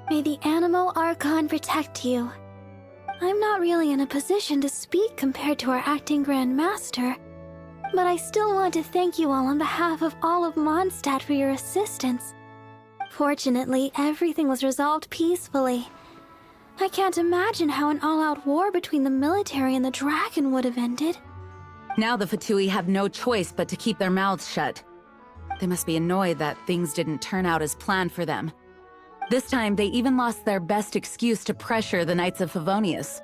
May the Animo Archon protect you. I'm not really in a position to speak compared to our acting Grand Master, but I still want to thank you all on behalf of all of Mondstadt for your assistance. Fortunately, everything was resolved peacefully. I can't imagine how an all-out war between the military and the dragon would have ended. Now the Fatui have no choice but to keep their mouths shut. They must be annoyed that things didn't turn out as planned for them. This time, they even lost their best excuse to pressure the Knights of Favonius.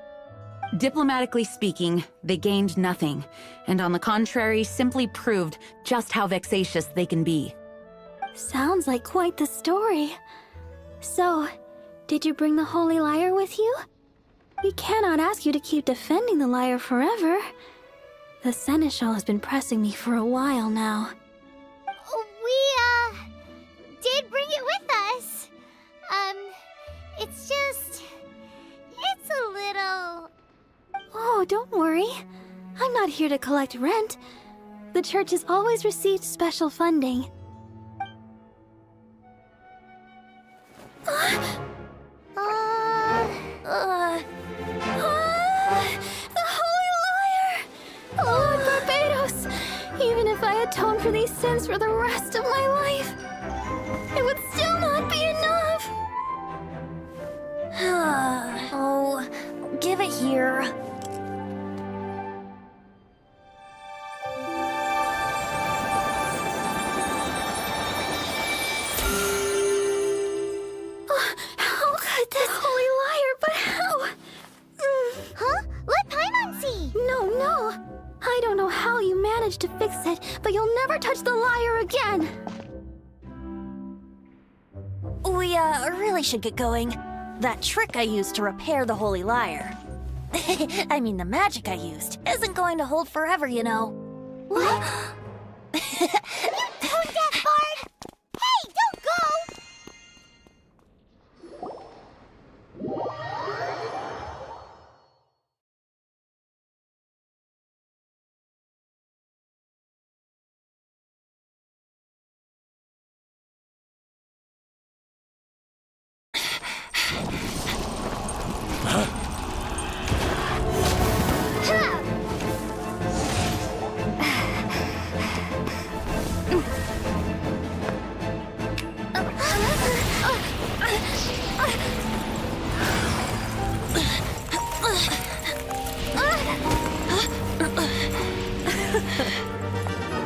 Diplomatically speaking, they gained nothing, and on the contrary, simply proved just how vexatious they can be. Sounds like quite the story. So, did you bring the Holy Lyre with you? We cannot ask you to keep defending the lyre forever. The Seneschal has been pressing me for a while now. We, did bring it with us. It's a little... Oh, don't worry. I'm not here to collect rent. The church has always received special funding. The Holy Lyre! Lord Barbados! Even if I atoned for these sins for the rest of my life, it would still not be enough. Oh, give it here. How could this holy liar, but how? Huh? Let Paimon see! No. I don't know how you managed to fix it, but you'll never touch the lyre again. We, really should get going. That trick I used to repair the holy lyre. I mean, the magic I used isn't going to hold forever, you know. What? Tone deaf, Bard! Hey, don't go!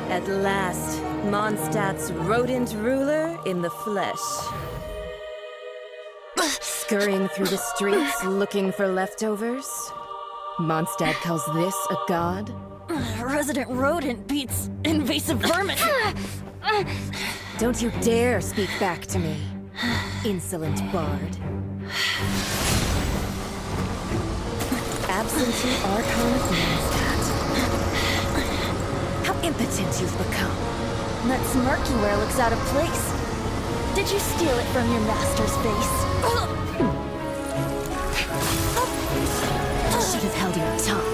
At last, Mondstadt's rodent ruler in the flesh. Scurrying through the streets looking for leftovers? Mondstadt calls this a god? Resident rodent beats invasive vermin. Don't you dare speak back to me, insolent bard. Absentee Archon of Mondstadt. How impotent you've become. That smirk you wear looks out of place. Did you steal it from your master's face? Should have held your tongue.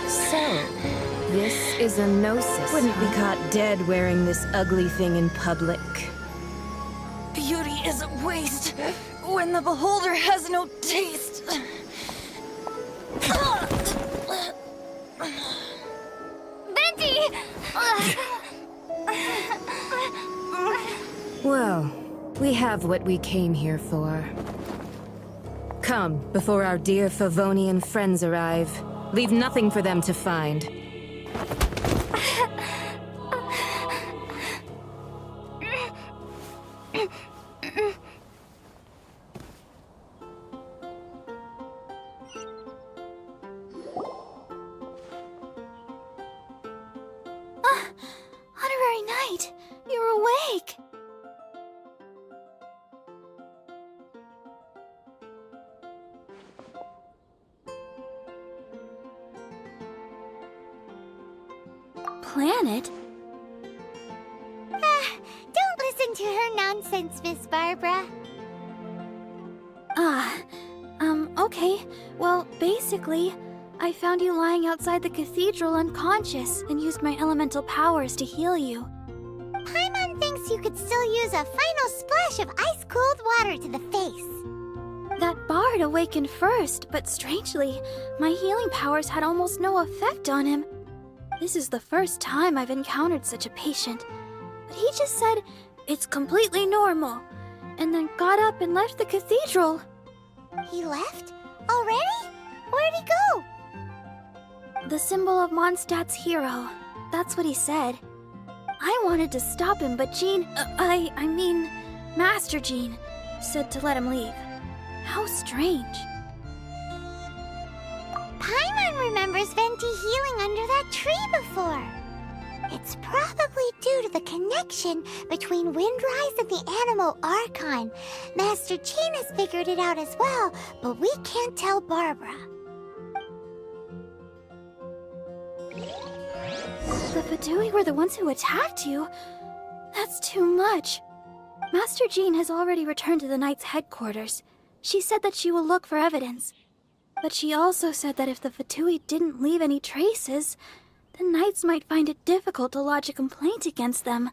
So, this is a gnosis. Wouldn't be caught dead wearing this ugly thing in public. Beauty is a waste when the beholder has no taste. Venti! Well, we have what we came here for. Come, before our dear Favonian friends arrive. Leave nothing for them to find. Honorary Knight, you're awake. Planet? Don't listen to her nonsense, Miss Barbara. Okay. Well, basically, I found you lying outside the cathedral unconscious and used my elemental powers to heal you. Paimon thinks you could still use a final splash of ice-cold water to the face. That bard awakened first, but strangely, my healing powers had almost no effect on him. This is the first time I've encountered such a patient. But he just said, it's completely normal, and then got up and left the cathedral. He left? Already? Where'd he go? The symbol of Mondstadt's hero. That's what he said. I wanted to stop him, but Jean, I mean, Master Jean, said to let him leave. How strange. Paimon remembers Venti healing under that tree before. It's probably due to the connection between Windrise and the Animal Archon. Master Jean has figured it out as well, but we can't tell Barbara. The Fatui were the ones who attacked you? That's too much. Master Jean has already returned to the Knight's headquarters. She said that she will look for evidence. But she also said that if the Fatui didn't leave any traces, the Knights might find it difficult to lodge a complaint against them.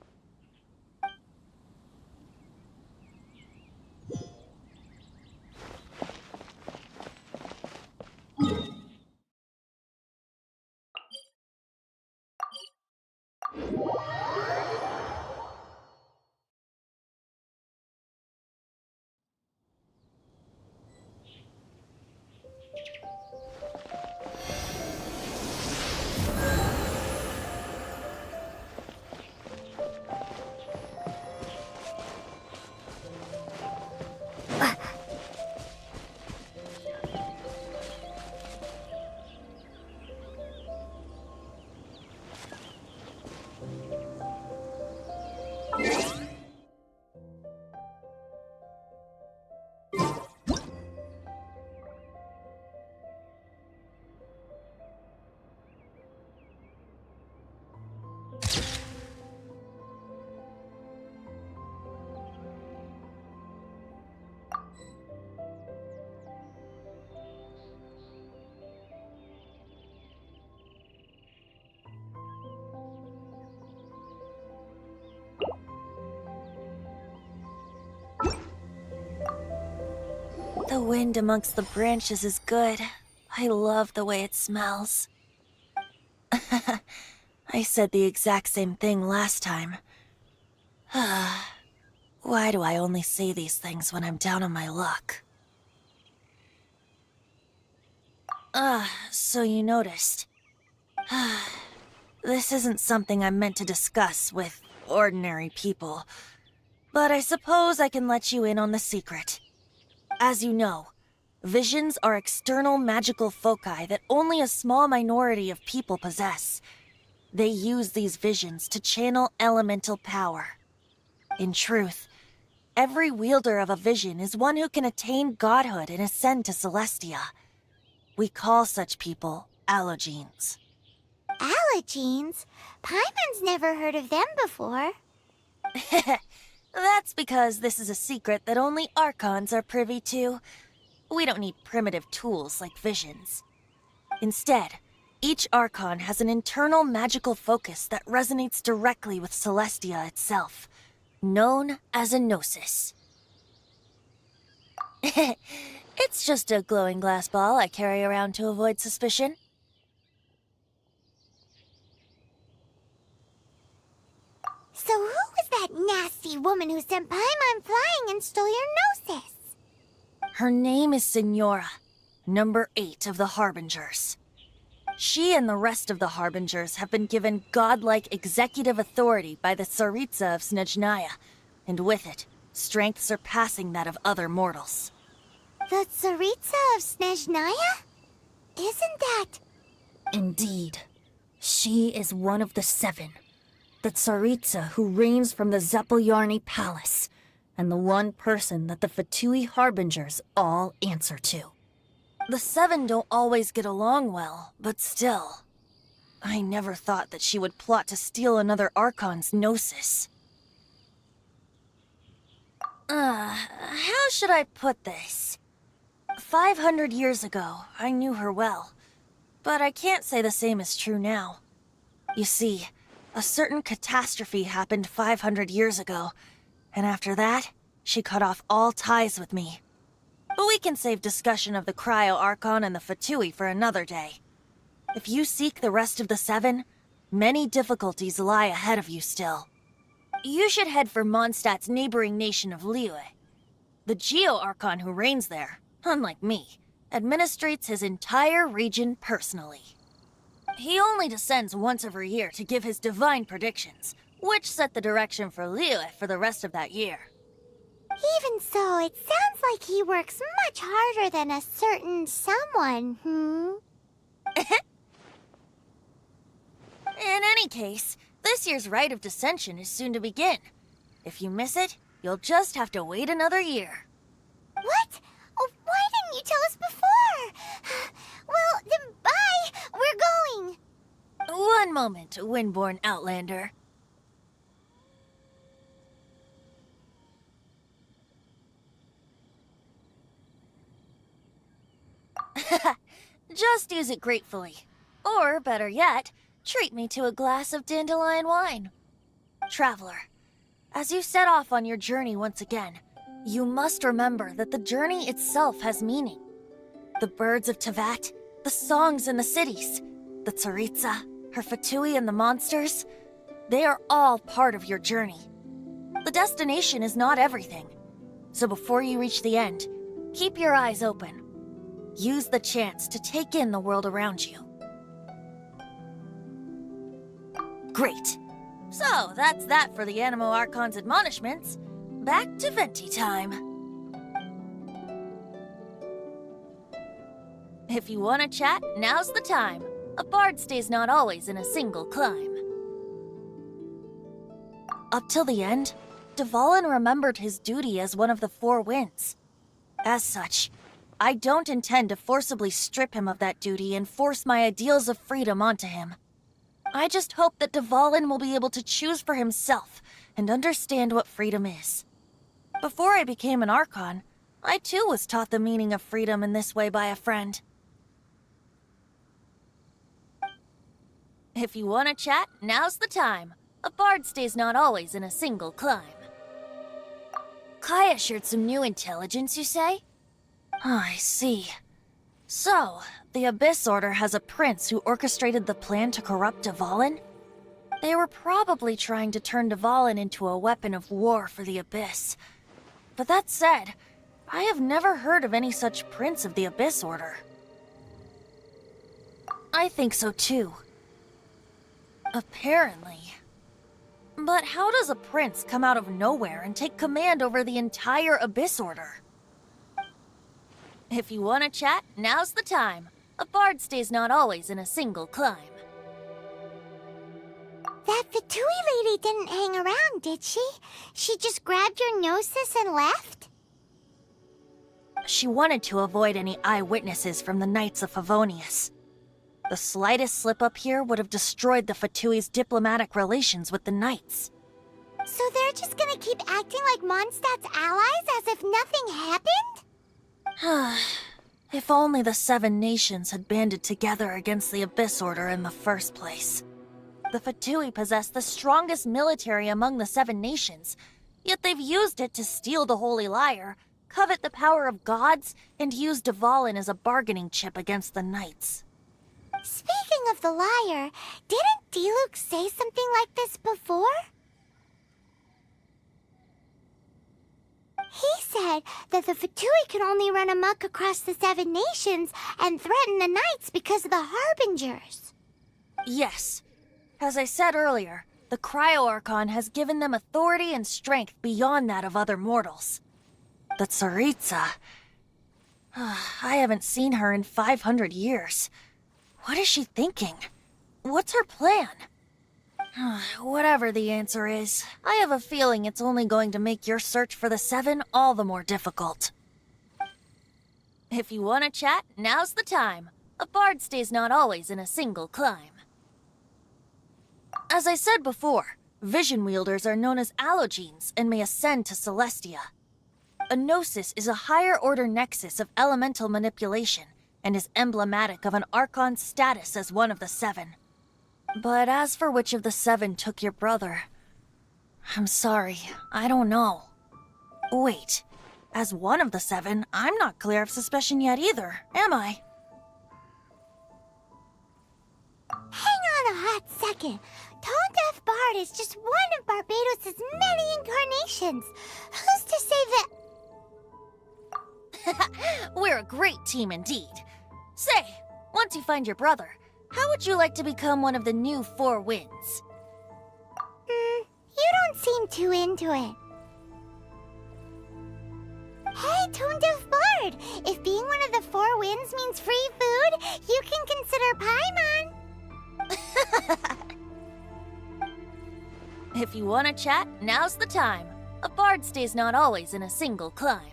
wind amongst the branches is good. I love the way it smells. I said the exact same thing last time. Why do I only say these things when I'm down on my luck? So you noticed. This isn't something I'm meant to discuss with ordinary people, but I suppose I can let you in on the secret. As you know, visions are external magical foci that only a small minority of people possess. They use these visions to channel elemental power. In truth, every wielder of a vision is one who can attain godhood and ascend to Celestia. We call such people allogenes. Allergenes? Paimon's never heard of them before. That's because this is a secret that only Archons are privy to. We don't need primitive tools like visions. Instead, each Archon has an internal magical focus that resonates directly with Celestia itself, known as a gnosis. It's just a glowing glass ball I carry around to avoid suspicion. So who was that nasty woman who sent Paimon flying and stole your gnosis? Her name is Signora, number 8 of the Harbingers. She and the rest of the Harbingers have been given godlike executive authority by the Tsaritsa of Snezhnaya, and with it, strength surpassing that of other mortals. The Tsaritsa of Snezhnaya? Isn't that... Indeed. She is one of the 7. The Tsaritsa who reigns from the Zepelyarny Palace, and the one person that the Fatui Harbingers all answer to. The 7 don't always get along well, but still. I never thought that she would plot to steal another Archon's gnosis. How should I put this? 500 years ago, I knew her well, but I can't say the same is true now. You see, a certain catastrophe happened 500 years ago, and after that, she cut off all ties with me. But we can save discussion of the Cryo Archon and the Fatui for another day. If you seek the rest of the 7, many difficulties lie ahead of you still. You should head for Mondstadt's neighboring nation of Liyue. The Geo-Archon who reigns there, unlike me, administrates his entire region personally. He only descends once every year to give his divine predictions, which set the direction for Liyue for the rest of that year. Even so, it sounds like he works much harder than a certain someone, In any case, this year's Rite of Descension is soon to begin. If you miss it, you'll just have to wait another year. What? Oh, why didn't you tell us before? Well, then bye! We're going! One moment, Windborn Outlander. Just use it gratefully. Or, better yet, treat me to a glass of dandelion wine. Traveler, as you set off on your journey once again, you must remember that the journey itself has meaning. The birds of Tevat, the songs in the cities, the Tsaritsa, her Fatui and the monsters, they are all part of your journey. The destination is not everything. So before you reach the end, keep your eyes open. Use the chance to take in the world around you. Great. So, that's that for the Animo Archon's admonishments. Back to Venti time. If you want to chat, now's the time. A bard stays not always in a single climb. Up till the end, Dvalin remembered his duty as one of the 4 winds. As such, I don't intend to forcibly strip him of that duty and force my ideals of freedom onto him. I just hope that Dvalin will be able to choose for himself and understand what freedom is. Before I became an Archon, I too was taught the meaning of freedom in this way by a friend. If you want to chat, now's the time. A bard stays not always in a single climb. Kaya shared some new intelligence, you say? I see. So, the Abyss Order has a prince who orchestrated the plan to corrupt Dvalin? They were probably trying to turn Dvalin into a weapon of war for the Abyss. But that said, I have never heard of any such prince of the Abyss Order. I think so too. Apparently. But how does a prince come out of nowhere and take command over the entire Abyss Order? If you want to chat, now's the time. A bard stays not always in a single climb. That Fatui lady didn't hang around, did she? She just grabbed your gnosis and left? She wanted to avoid any eyewitnesses from the Knights of Favonius. The slightest slip-up here would have destroyed the Fatui's diplomatic relations with the Knights. So they're just gonna keep acting like Mondstadt's allies as if nothing happened? If only the 7 nations had banded together against the Abyss Order in the first place. The Fatui possess the strongest military among the 7 nations, yet they've used it to steal the Holy Lyre, covet the power of gods, and use Dvalin as a bargaining chip against the Knights. Speaking of the lyre, didn't Diluc say something like this before? He said that the Fatui can only run amok across the 7 nations and threaten the Knights because of the Harbingers. Yes. As I said earlier, the Cryo-Archon has given them authority and strength beyond that of other mortals. The Tsaritsa... I haven't seen her in 500 years. What is she thinking? What's her plan? Whatever the answer is, I have a feeling it's only going to make your search for the 7 all the more difficult. If you want to chat, now's the time. A bard stays not always in a single climb. As I said before, vision wielders are known as allogenes and may ascend to Celestia. A gnosis is a higher-order nexus of elemental manipulation and is emblematic of an Archon's status as one of the 7. But as for which of the 7 took your brother, I'm sorry, I don't know. Wait, as one of the 7, I'm not clear of suspicion yet either, am I? Hang on a hot second. Tone Deaf Bard is just one of Barbados' many incarnations. Who's to say that... We're a great team indeed. Say, once you find your brother, how would you like to become one of the new 4 Winds? You don't seem too into it. Hey, Tone Deaf Bard! If being one of the 4 Winds means free food, you can consider Paimon. If you want to chat, now's the time. A bard stays not always in a single climb.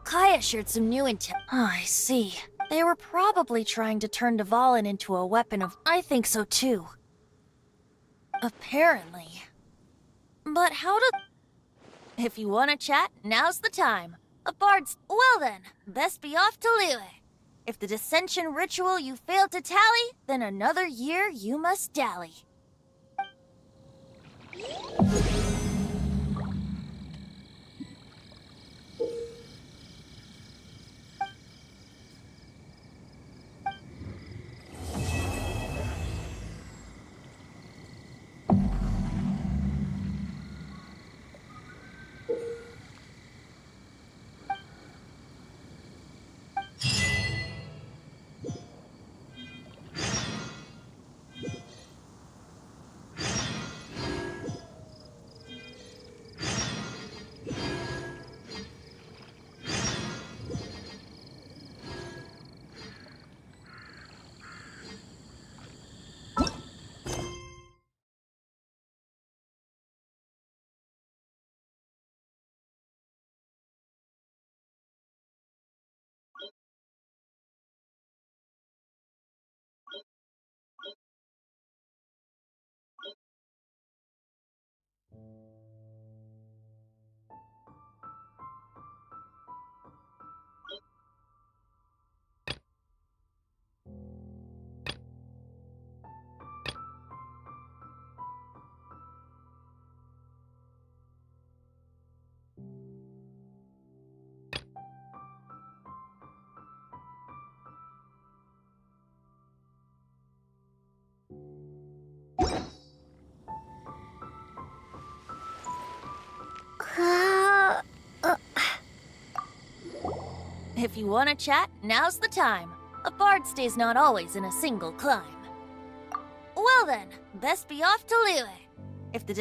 Kaya shared some new intel. Oh, I see. They were probably trying to turn Dvalin into a weapon of... I think so too. Apparently. But how do... If you want to chat, now's the time. A bard's... Well then, best be off to Liyue. If the dissension ritual you failed to tally, then another year you must dally. If you want to chat, now's the time. A bard stays not always in a single climb. Well then, best be off to Liyue. If the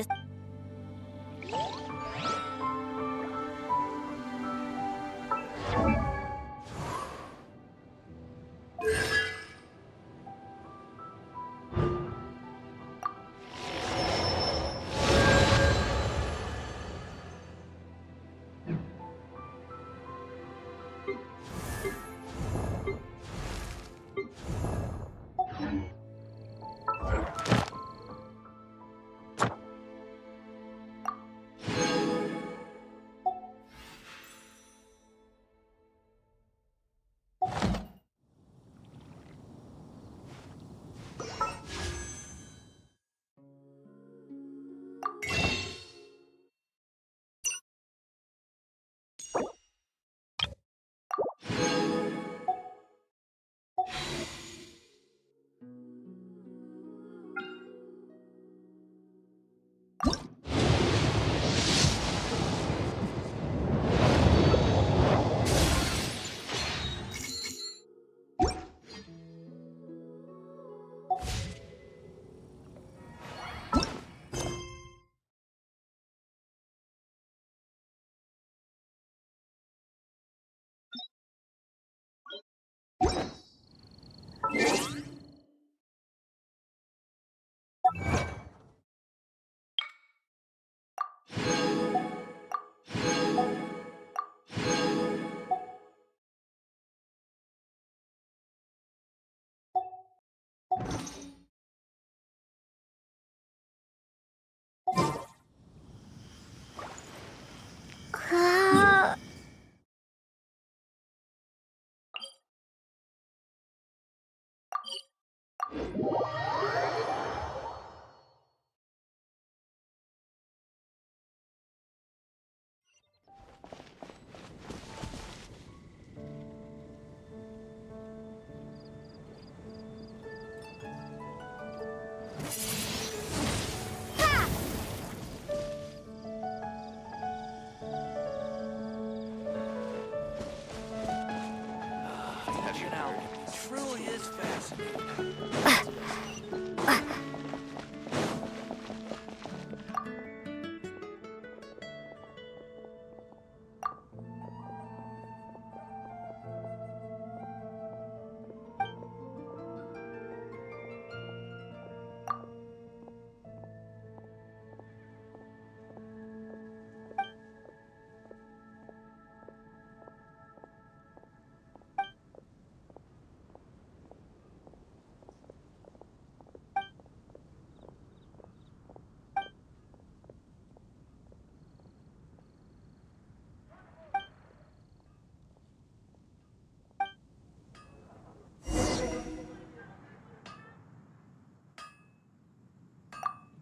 Truly is fascinating.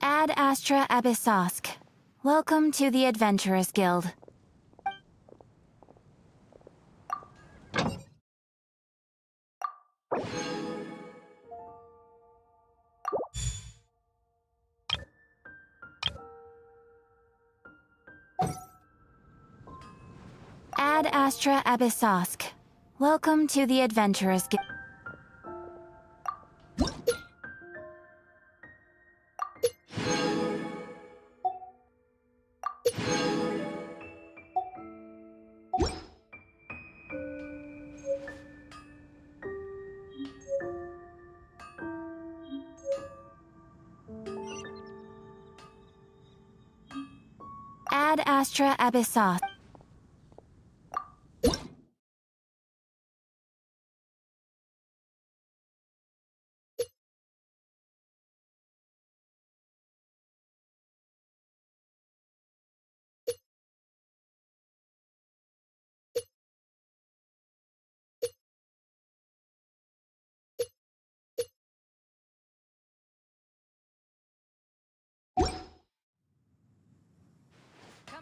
Ad Astra Abyssosk. Welcome to the Adventurers Guild. Ad Astra Abyssosk. Welcome to the Adventurers Guild. Ad Astra Abyssosk.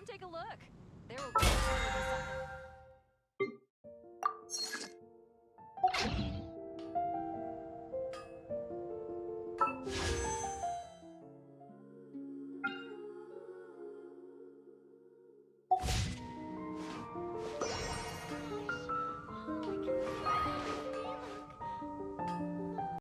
Come take a look. There will definitely be something